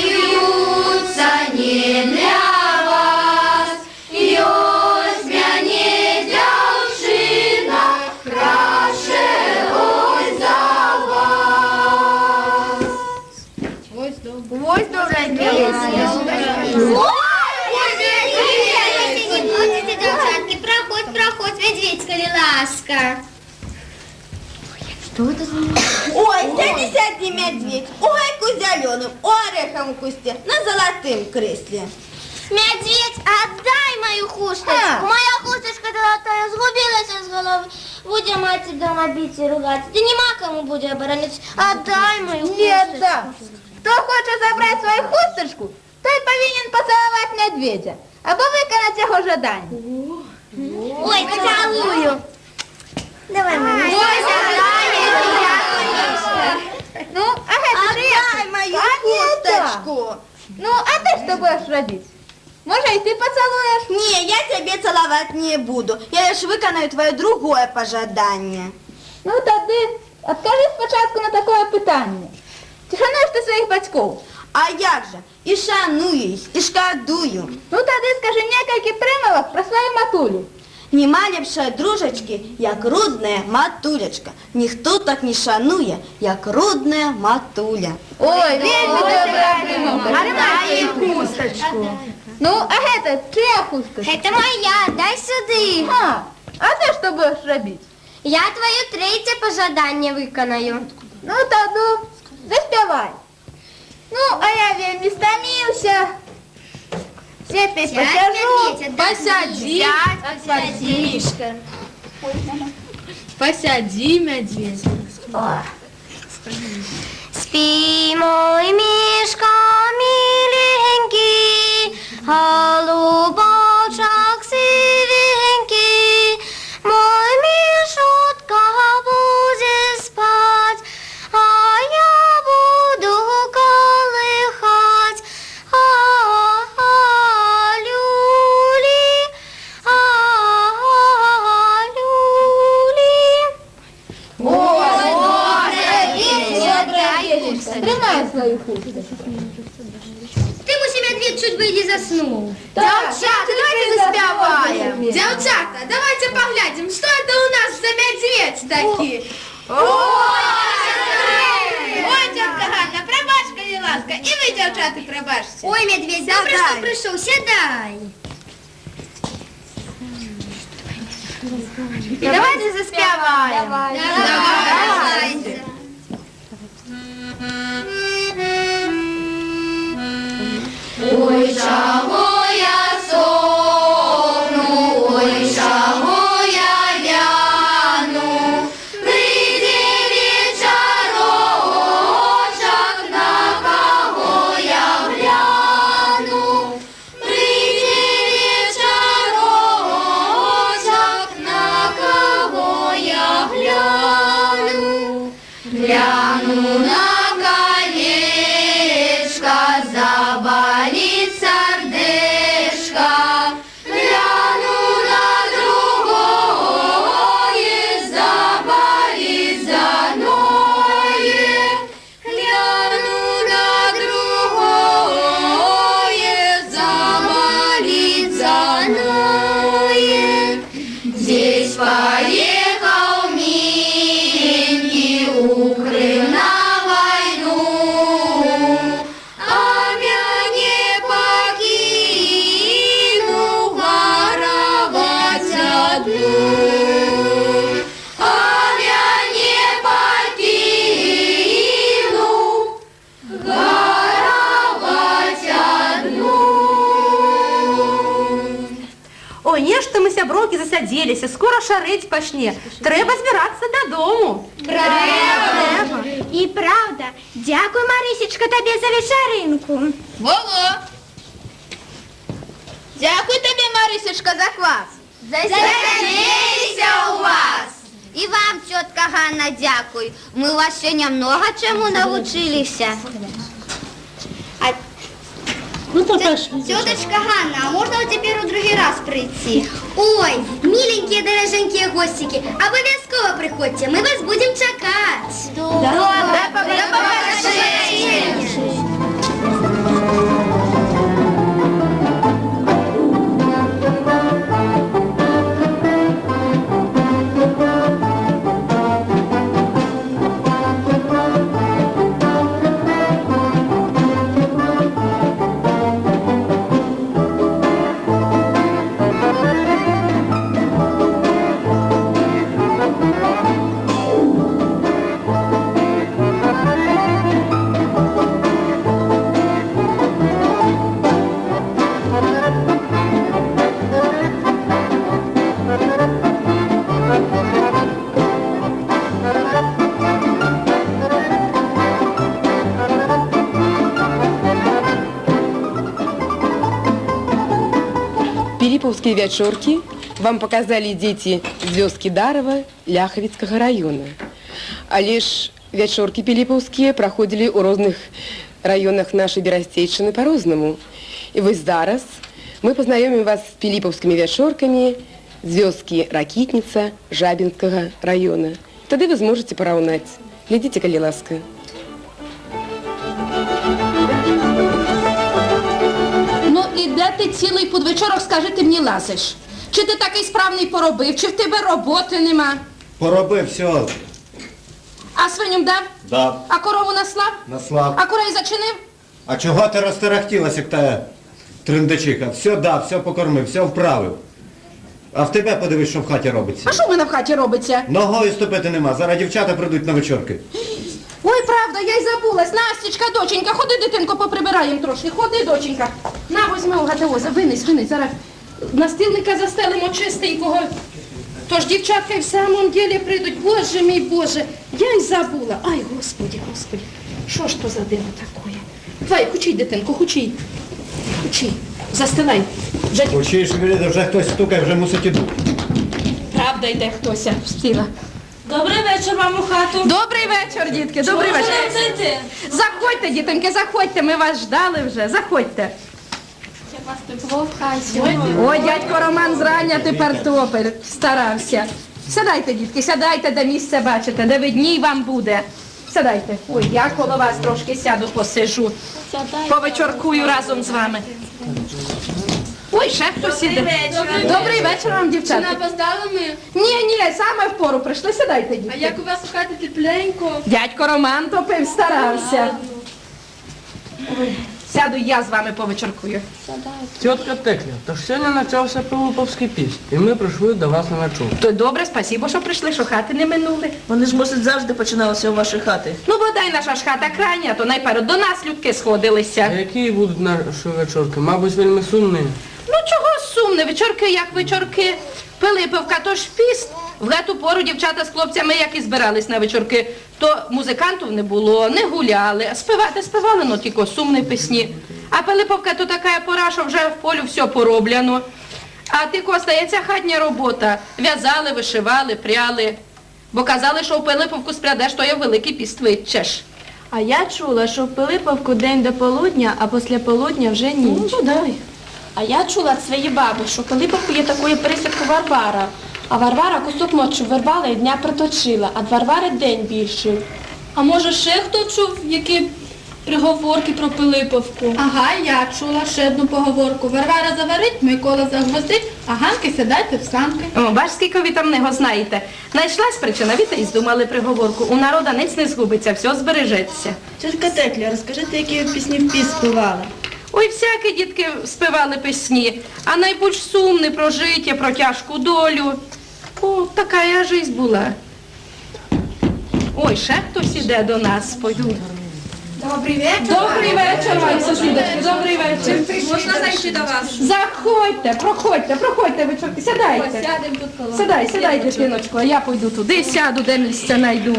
вьются не для вас, ось мяне дівчина краще ось за вас. Ось добреньке. Проходь, медведь, коли ласка. Что это за Ой, сядь, сядь, медведь. Ой, зеленым, орехом в кусте, на золотым кресле. Медведь, отдай мою хусточку. Моя хусточка золотая сгубилась из головы. Будем мать дома бить и ругаться. Ты нема кому будешь оборонять. Отдай мою хусточку. да. Хто хоче забрати свою хусточку, той повинен поцілувати медведя, або виконати його жадання. Ой, поцелую. Давай, мама. Ну, а гэта мою хусточку. Ну, а ты что будешь робить? Может, и ты поцелуешь? Не, я тебе целовать не буду. Я лишь выконаю твое другое пожадание. Ну, тоді откажи спочатку на такое питання. Чи шануєш ти своїх батьків? А як же? І шаную їх, і шкодую. Ну, тоді скажи некалькі примовок про свою матулю. Нема ліпшої дружечки, як рудная матулечка. Ніхто так не шанує, як рудная матуля. Ой, вельми добра примовка. А дай хусточку. Ну, а гэта чия хусточка? Это моя, дай сюди. А ти що будеш робити? Я твое третье пожадание выконаю. Ну, тоді заспівай. Ну, а я вельми стомився. Свет посажу. Посади. Мишка. Посади, медведь. Спи, мой мишка миленький, голубочек сивенький, мой мишутка будет спать, а я буду колыхать. Люли, люли. Тримай свою хусточку. Ты, медведь, чуть бы не заснул. Девчата, давайте заспеваем. Девчата, давайте поглядим, что это у нас за медведь такие. Ой, тетка Ганна, пробачка, не ласка. І ви, дівчата, пробачте. Ой, медведь, добре, что пришел, сідай. Давайте заспіваємо. Давайте. Ой, чого я сохну, ой, чого я вяну, прийде вечорочок, на кого я гляну, прийде вечорочок, на кого я гляну, гляну на колечко, заболит сердечко, гляну на другое, заболит заное, гляну на другое, заболит заное. Здесь поехал миленький укрыв на войну, а меня не покинул воровать одну. А меня не покинул воровать одну. Ой, нешта мы сяброўкі засадзіліся, скоро шарыць пачне. Трэба збірацца дадому. Правда. І правда. Дякую, Марисечка, тобі за вечеринку. Во-во. Дякую тобі, Марисечка, за квас. Засидейся у вас! І вам, тетка Ганна, дякую. Ми у вас сьогодні много чому навчилися. Ну, пошли. Теточка Ганна, а можно вот теперь в другий раз прийти? Ой, миленькие, дороженькие гостики, обов'язково приходьте, мы вас будем чекать. До побачення. Пилиповские вечерки вам показали дети з вёскі Дарова Ляхавіцкага района. Але ж вячоркі піліпаўскія праходзілі ў розных раёнах нашай Берасцейшчыны па-рознаму. І вось зараз мы пазнаёмім вас з піліпаўскімі вячоркамі з вёскі Ракітніца Жабінскага района. Тады вы зможаце параўнаць. Глядзіце, калі ласка. Ну і де ти цілий подвечорок, скажи, ти мені лазиш? Чи ти такий справний поробив, чи в тебе роботи нема? Поробив, все. А свиням дав? Дав. А корову наслав? Наслав. А курей зачинив? А чого ти розтарахтілася, як та триндачиха? Все дав, все покормив, все вправив. А в тебе подивись, що в хаті робиться. А що в мене в хаті робиться? Ногою ступити нема, зараз дівчата прийдуть на вечірки. Ой, правда, я й забулась. Настічка, доченька, ходи, дитинко, поприбираєм трошки. Ходи, доченька. На, возьми у гадеоза, винись, зараз. Настільника застелимо чистенького. Тож дівчатка й в самом ділі прийдуть. Боже мій, Боже, я й забула. Ай, Господи, Господи, що ж то за диво такое? Давай, хучій, дитинко, хучій. Хучій, застилай. Учиш, Віліда, вже хтось стукає, вже мусить іду. Правда, йде хтось, встила. Добрий вечір вам у хату. Добрий вечір, дітки, добрий вечір. Заходьте, дітоньки, заходьте, ми вас ждали вже, заходьте. Як вас тепло в хаті. Ой, дядько Роман зрання тепер топер, старався. Сядайте, дітки, сядайте, де місце бачите, де видній вам буде. Сядайте. Ой, я коло вас трошки сяду, посижу. Повечоркую разом з вами. Ой, ще хтось іде. Добрий вечір вам, дівчата. Чи не опоздали ми? Ні, саме в пору прийшли, сідайте, дітки. А як у вас у хаті тепленько? Дядько Роман топив, старався. Ой, сяду я з вами повечоркую. Тітка Текля, то ж сьогодні почався Пилиповський піст, і ми прийшли до вас на вечір. То добре, спасибо, що прийшли, що хати не минули. Вони ж, мусить, завжди починалися у вашій хаті. Ну, бодай наша ж хата крайня, то найперед до нас людки сходилися. А які будуть наші вечірки? Мабуть, вельми сумні. Ну, чого сумне, вечірки як вечірки. Пилипівка, то ж піст. В гету пору дівчата з хлопцями як і збирались на вечірки, то музикантів не було, не гуляли, а співати співали, ну тільки сумні пісні. А Пилиповка то така пора, що вже в полю все пороблено. А тільки остається хатня робота. В'язали, вишивали, пряли. Бо казали, що в Пилиповку спрядеш, то є великий піст витчеш. А я чула, що в Пилиповку день до полудня, а після полудня вже ніч. Ну, дай. А я чула від своєї баби, що в Пилиповку є такою присядку Варвара. А Варвара кусок ночі вирвала і дня приточила, а Варвари день більший. А може ще хто чув, які приговорки про Пилиповку? Ага, я чула ще одну поговорку. Варвара заварить, Микола загвоздить, а Ганки сідайте в санки. О, бач, скільки ви там него знаєте. Найшлась причина, ви та й здумали приговорку. У народа ниць не згубиться, все збережеться. Тітка Текля, розкажіть, які пісні в піст співали. Ой, всякі дітки співали пісні, а найбільш сумні про життя, про тяжку долю. О, така я жизнь була. Ой, ще хтось іде до нас, пойду. Добрий вечір. Добрий вечір, мої сусідочки, добрий вечір. Можна зайти до вас? Заходьте, проходьте, вечірки, сядайте. Сядемо тут коло. Сідай, дитиночко, а я пойду туди, сяду, де місця знайду.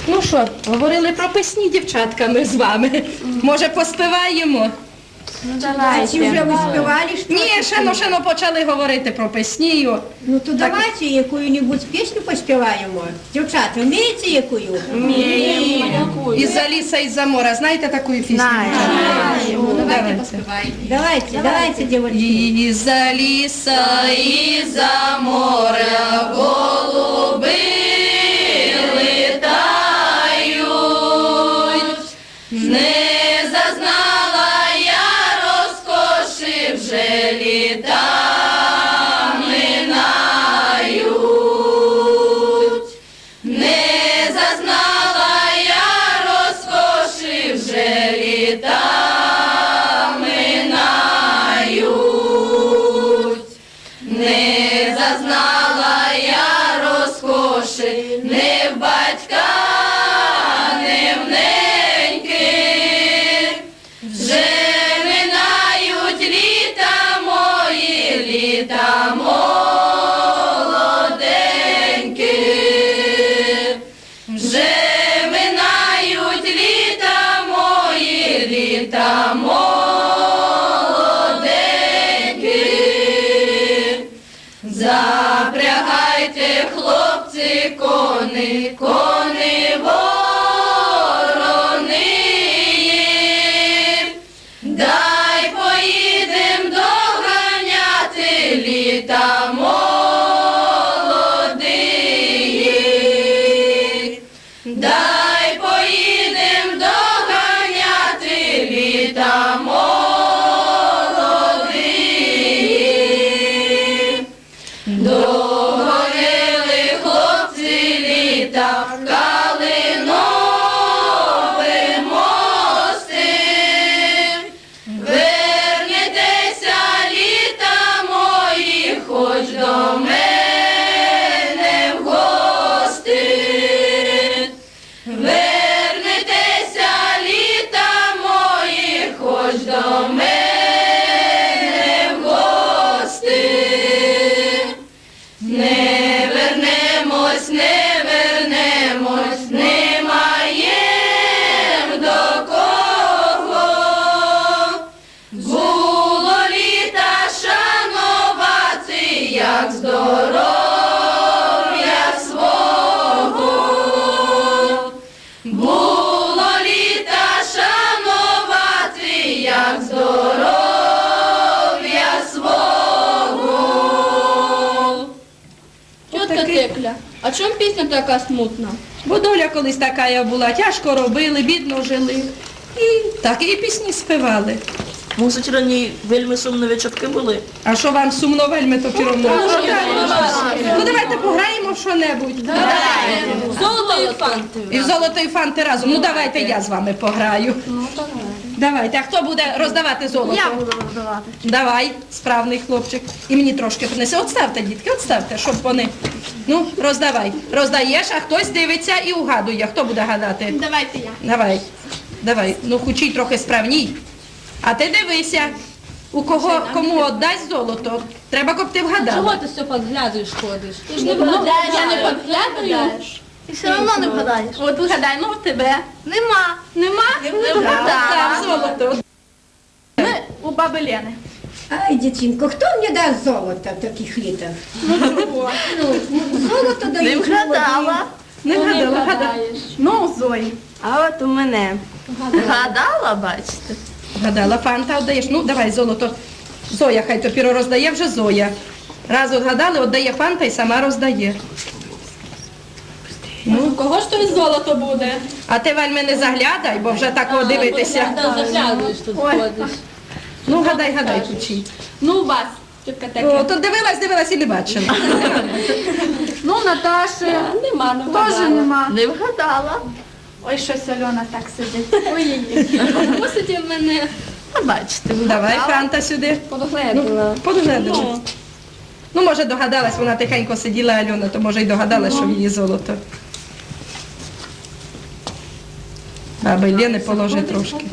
Ну що, говорили про пісні, дівчатка, ми з вами. Може, поспіваємо? Ну, давайте. Ці вже ви співали? Ні, ще но почали говорити про пісню. Ну то давайте яку-небудь пісню поспіваємо. Дівчата, вмієте якою? Вміємо. Із-за ліса, із-за мора. Знаєте таку пісню? Знаємо. Ну, давайте поспіваємо. Давайте, дівчатки. Із-за ліса, із-за моря, голуби летають. Не зазнала я розкоші, вже літа минають. Не зазнала я розкоші, вже літа минають. Не зазнала кони, кони ворони. Дай поїдем доганяти літа молодиї. Дай поїдем доганяти літа молодиї. Догонили хлопці літа в Калинові мости. Вернетеся літа мої, хоч до мене в гости. Вернетеся літа мої, хоч до мене в гости. Не вернемось, не вернемось, не маєм до кого. Було літа шанувати, як здоров'я свого. Було літа шанувати, як здоров'я свого. Тітка Текля, а чому пісня така смутна? Бо доля колись така була, тяжко робили, бідно жили. І так і пісні співали. Мусить рані вельми сумновичатки були. А що вам сумно вельми, то піромно? Ну давайте пограємо в що-небудь. Золотої фанти. І в золотої фанти разом. Ну давайте я з вами пограю. Давайте, а хто буде роздавати золото? Я буду роздавати. Давай, справний хлопчик. І мені трошки принеси. Отставте, дітки, отставте, щоб вони. Ну, роздавай. Роздаєш, а хтось дивиться і угадує. Хто буде гадати? Давайте я. Давай. Давай. Ну, хочій трохи справній. А ти дивися, у кого кому віддасть золото. Треба, щоб ти вгадала. Чого ти все підглядуєш, ходиш? Ти ж не вгадаєш, я не підглядаю. Ти все одно не вгадаєш. От вгадай, ну в тебе. Нема. Нема? Не вгадала. Так, золото. Ми у баби Лени. Ай, дитинко, хто мені дасть золото в таких літах? Золото Не дають вгадала. Не вгадала, вгадала. Ну, Зої. А от у мене. Вгадала, бачите? Вгадала, фанта віддаєш. Ну, давай золото. Зоя хай тепер роздає, вже Зоя. Раз відгадали, віддає фанта і сама роздає. Ну, у кого ж то і золото буде? А ти вельми не заглядай, бо вже так дивитися. Заглядуєш тут, ходиш. Ну, гадай, кучі. Ну, у вас, тітка О, Текля. то дивилась і не бачила. Ну, Наташі. Нема, не Теж вгадала. нема. Не вгадала. Ой, щось Альона так сидить. Ой-ой-ой. Мусить в мене. А бачите, Давай, фанта сюди. Подгледала. Подглядала. Ну, може, догадалась, вона тихенько сиділа, Альона, то може й догадалась, що в її золото. Баби Лени положи трошки.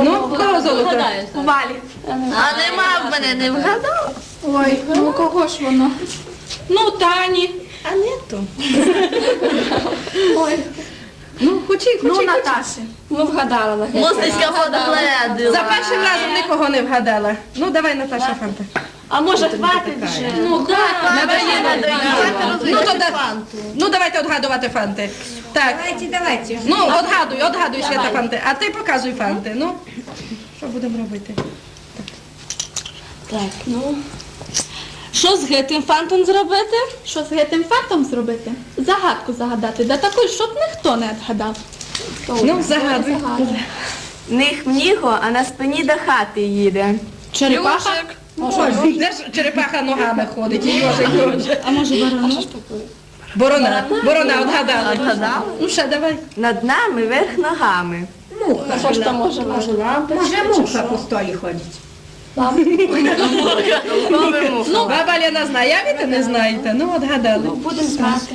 Ну, кого золото? У Валі. А нема в мене, не вгадала. Ой, ну у кого ж воно? Ну, Тані. А не то. Ой. Ну, хочі. Ну, Наташі. Ну, вгадала. Мустицька подгледила. За першим разом нікого не вгадала. Ну, давай, Наташа, фанта. А може, хватить вже? Ну, Ну, давайте відгадувати фанти. Так. Давайте. Ну, відгадуй, Свята, фанти. А ти показуй фанти. Ну, що будемо робити? Так, ну. Що з гетим фантом зробити? Що з гетим фантом зробити? Загадку загадати, да таку, щоб ніхто не відгадав. Ну, загадуй. Них мніго, а на спині до хати їде. Черепаха? Де ж черепаха ногами ходить, і йожик. А може барана? Борона відгадала. Ну, ще давай. Над нами верх ногами. Муха. Що ж там може? Може муха по столі ходить. Ну, баба Лена знає, а ви не знаєте. Ну, відгадали. Будемо знати.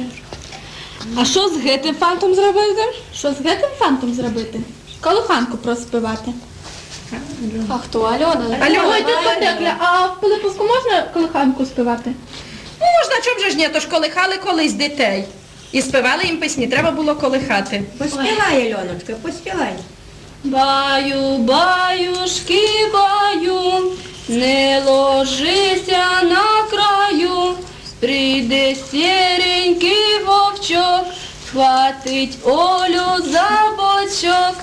А що з гетим фантом зробити? Що з гетим фантом зробити? Колоханку проспівати. А хто? Альона? Альона. Ой, тітка Текля, а в Пилипівську можна колоханку співати? Ну, можна, чому же ж ні, то ж колихали колись дітей. І співали їм пісні, треба було колихати. Поспівай, Альоночка, поспівай. Баю, баюшки, баю, не ложися на краю, прийде серенький схватить Олю за бочок.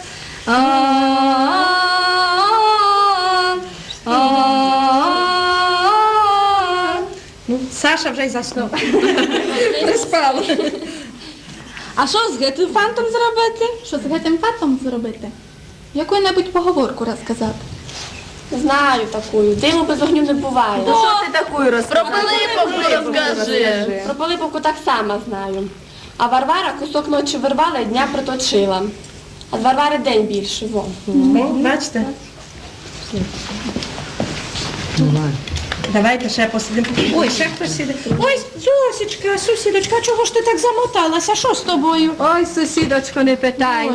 Ну, Саша вже й заснув. Не спала. А що з гэтым фантом зробити? Що з гэтым фантом зробити? Яку-небудь поговорку розказати? Знаю такую. Диму без огню не буває. Що ти таку розказати? Про Пилиповку розкажи. Про Пилиповку так само знаю. А Варвара кусок ночі вирвала і дня приточила. А з Варвари день більше. Во. Бачите? Давайте ще посидимо. Ой, ще хтось сидить. Ой, Зосічка, сусідочка, а чого ж ти так замоталася? Що з тобою? Ой, сусідочко, не питай.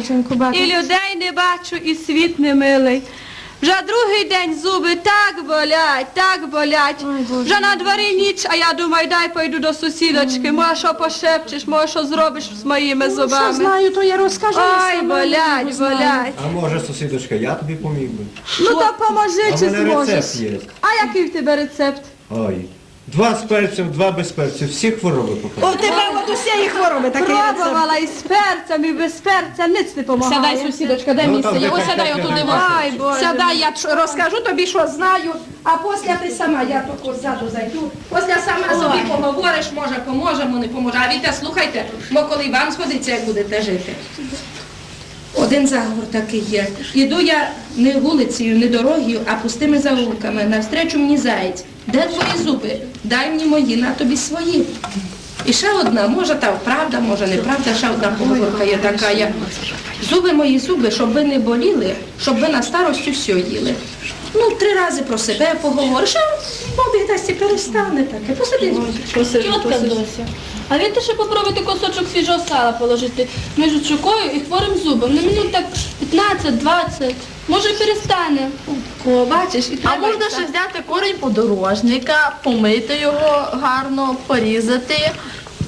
І людей не бачу, і світ не милий. Вже другий день зуби так болять. Вже на дворі ніч, а я думаю, дай пойду до сусідочки. Може, що пошепчеш, може, що зробиш з моїми зубами. Що знаю, то я розкажу. Ой, болять. А може, сусідочка, я тобі поміг би? Ну то поможи, А в чи мене зможеш. рецепт є. А який в тебе рецепт? Ой. 2 з перцем, 2 без перцю. Всі хвороби покажуть. У тебе от усієї хвороби такий рецепт. Пробувала і з перцем, і без перця, ніц не помагає. Сядай, сусідочка, дай Ну, місце. там Я де ось сядай картопля отуди. нема. Ай, Боже. Сядай, я розкажу тобі, що знаю, а після ти сама, я тільки ззаду зайду. Після сама собі поговориш, може поможемо, не поможе. А віте, слухайте, бо коли вам сходиться, як будете жити. Один заговор такий є. Іду я не вулицею, не дорогою, а пустими загулками. Навстречу мені заєць. Де твої зуби? Дай мені мої, на тобі свої. І ще одна, може та правда, може неправда, ще одна поговорка є така. Зуби мої зуби, щоб ви не боліли, щоб ви на старості все їли. Ну, 3 рази про себе поговориш, а бобі дасть і перестане таке. Посиди. Тітка Дося, а ви ще попробуйте кусочок свіжого сала положити між щукою і хворим зубом. На минут так 15-20. Може перестане. О, бачиш, і А треба можна так. ще взяти корінь подорожника, помити його гарно, порізати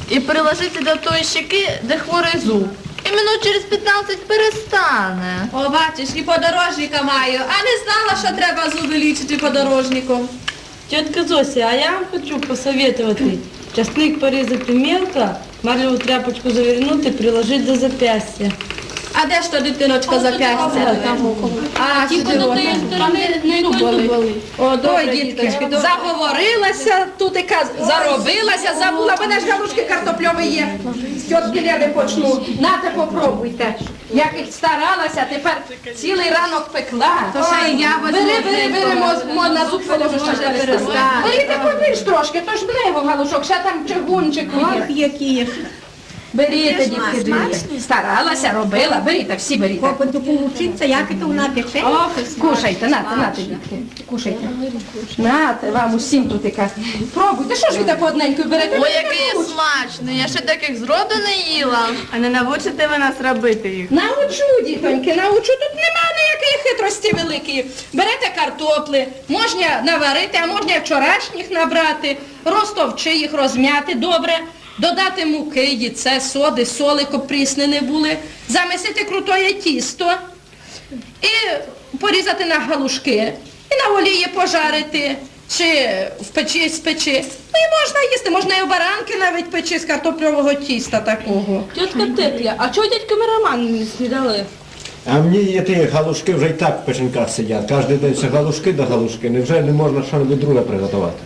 і приложити до тої щеки, де хворий зуб. І минут через 15 перестане. О, бачиш, і подорожника маю. А не знала, що треба зуби лічити подорожником. Тетка Зося, а я вам хочу посоветовать. Часник порезать мелко, марлевую тряпочку завернуть и приложить до запястья. А де ж то дитиночка зап'ястя? А, Тільки сюди до от. тієї сторони не болить. О, добре, дітки, заговорилася, тут і заробилася, забула, мене ж галушки картопльові є. З тітки Лєни почну. Нате, попробуйте. Як їх старалася, тепер цілий ранок пекла. То ще й я возьму. Бери, на зуб положу, що ще перестане. Беріть поміж трошки, то ж в галушок, ще там чигунчику є. Які є. Беріть, дітки, беріть. Старалася, робила, беріть, всі беріть. Попиту поучиться, як це вона пече. Кушайте, нате, дітки, кушайте. Нате, вам усім тут яка. Пробуйте, що ж ви так одненько берете? Ой, який смачний, я ще таких зроду не їла. А не навчите ви нас робити їх? Научу, дітоньки, научу. Тут немає ніякої хитрості великої. Берете картопли, можна наварити, а можна вчорашніх набрати, розтовчи їх, розм'яти добре, додати муки, яйце, соди, соли, щоб прісні не були, замісити крутое тісто і порізати на галушки, і на олії пожарити, чи в печі спечи. Ну і можна їсти, можна і баранки навіть печі з картопльового тіста такого. Тетка Тетля, а чого дядька Мироман не дали? А мені є ті галушки вже і так в печінках сидять. Кожен день все галушки до галушки. Невже не можна щось друге приготувати?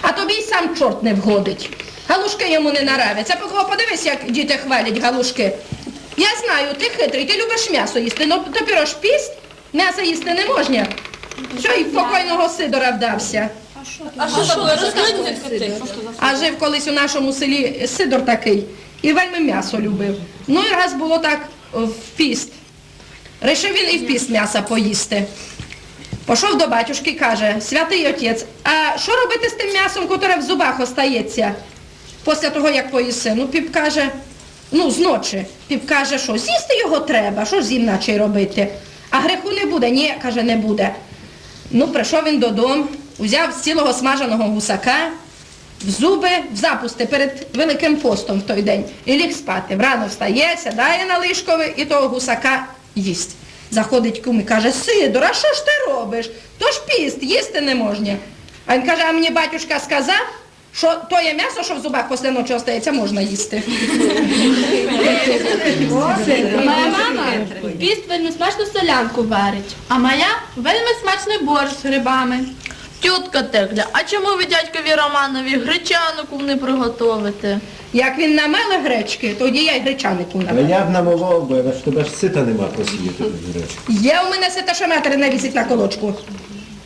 А тобі й сам чорт не вгодить. Галушки йому не наравляться. Подивись, як діти хвалять галушки. Я знаю, ти хитрий, ти любиш м'ясо їсти, але тепер ж піст, м'ясо їсти не можна. Що й в покойного Сидора вдався. А що таке? Розкажіть, тетка Тетля. А жив колись у нашому селі Сидор такий і вельми м'ясо любив. Ну і раз було так в піст. Рішив він і в піст м'яса поїсти. Пішов до батюшки і каже: святий отець, а що робити з тим м'ясом, котре в зубах остається після того, як поїси? Ну, піп каже, зночі. Піп каже, що з'їсти його треба, що ж з ним наче робити? А греху не буде? Ні, каже, не буде. Ну, прийшов він додому, взяв з цілого смаженого гусака, в зуби, в запусти перед Великим постом в той день і ліг спати. Врано встає, сідає на ліжкові і того гусака їсть. Заходить кум і каже: Сидор, а що ж ти робиш? То ж піст, їсти не можна. А він каже: а мені батюшка сказав, що тоє м'ясо, що в зубах після ночі остається, можна їсти. Моя мама в піст вельми смачну солянку варить, а моя вельми смачний борщ з грибами. Тітка Текля, а чому ви дядькові Романові гречанику не приготовите? Як він намеле гречки, тоді я й гречанику А намеле. я б намовив би, але ж тебе ж сита нема посіяти, до речі. Є у мене сита, що матері навісить на колочку.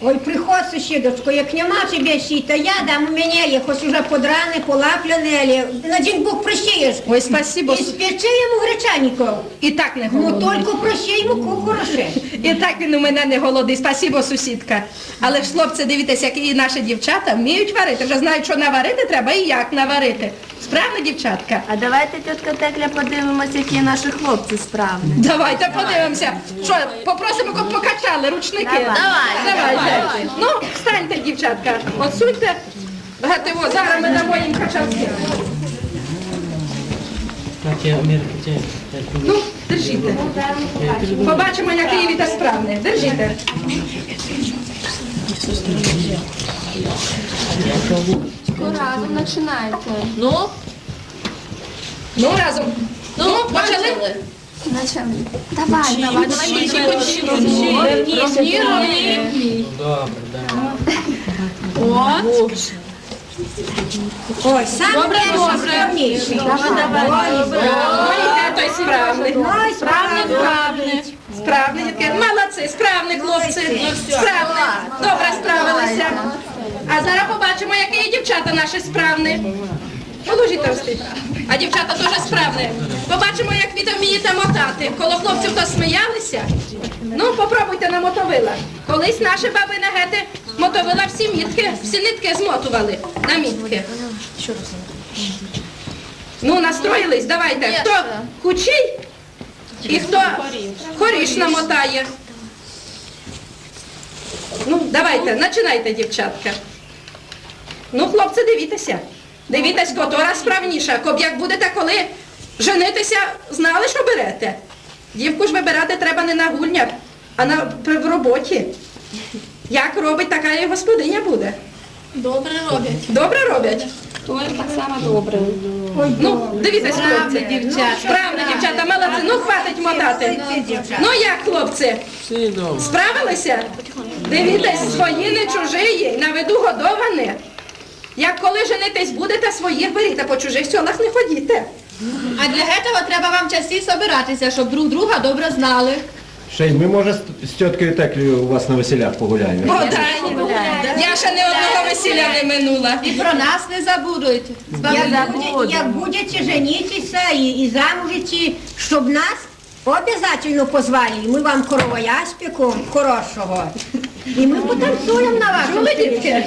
Ой, приходь, сусідочко, як нема тебе сіта, я дам, у мене є, хоч уже подране, полапляне, але на день Бог прощаєш. Ой, спасибо. І спечи йому гречаників. І так не Ну, голодний. тільки прощай йому хороше. І так він у мене не голодний. Спасибо, сусідка. Але ж, хлопці, дивіться, які наші дівчата вміють варити. Вже знають, що наварити треба і як наварити. Справна дівчатка? А давайте, тітка Текля, подивимося, які наші хлопці справні. Давайте подивимося. Що, попросимо, щоб покачали ручники? Давайте. Ну, встаньте, дівчатка. Отсуньте. Гативо, зараз ми дамо їм качалки. Ну, держите. Побачимо, який віта справний. Держите. Разом починайте. Ну, разом. Ну, почали? Почали. Давай. От. Ой, сам найсправніший. Ой, де той справний. Справний, дітки. Молодці, справний хлопці. Справний. Добре справилися. А зараз побачимо, які дівчата наші справні. Положіть рости. А дівчата теж справні. Побачимо, як ви там вмієте мотати. Коло хлопців то сміялися. Ну, попробуйте на мотовила. Колись наші баби на гети мотовила всі нитки змотували на мітки. Ну, настроїлись, давайте. Хто хучий і хто хоріш намотає. Ну, давайте, починайте, дівчатка. Ну, хлопці, дивіться. Дивіться, котра справніша. Коб як будете коли женитися, знали, що берете. Дівку ж вибирати треба не на гульнях, а в роботі. Як робить, така і господиня буде. Добре роблять. Добре роблять? То так само добре. Ну, дивіться, хлопці. Справні дівчата, молодці. Ну, хватить мотати. Ну, як, хлопці? Справилися? Дивіться, свої не чужі, на виду годовані. Як коли женитесь будете, своїх беріть, а по чужих селах не ходіте. А для цього треба вам частіше собиратися, щоб друг друга добре знали. Ще й ми, може, з тіткою Теклею у вас на весілях погуляємо? Я ще не одного весілля не минула. І про нас не забудуть. Як будете женитися і замужиці, щоб нас обов'язково позвали, і ми вам коровая спеком хорошого. І ми потанцюємо на вашому дівчині.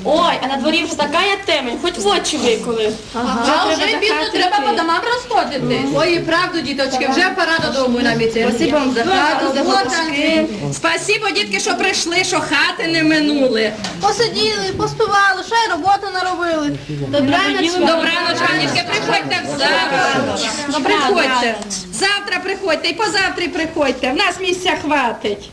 Ой, а на дворі вже така темень, хоч в очі виколи. А вже пізно треба по домам розходити. Ой, і правду, діточки, вже пора додому нам іти. Спасибо вам за хату, за гостинки. Спасибо, дітки, що прийшли, що хати не минули. Посиділи, поспівали, ще й роботу наробили. Добраніч, вам, дітки, приходьте завтра. Приходьте. Завтра приходьте і позавтра приходьте. В нас місця хватить.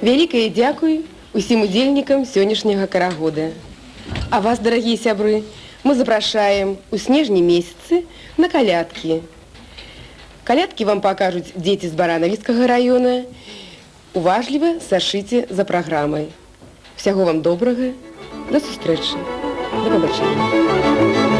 Вялікае дзякуй усім удзельнікам сённяшняга карагода. А вас, дарагія сябры, мы запрашаем у снежні месяцы на калядкі. Калядкі вам пакажуць дзеці з Баранавіцкага раёна. Уважліва сачыце за праграмай. Всяго вам добрага, да сустрэчы. Да пабачэння.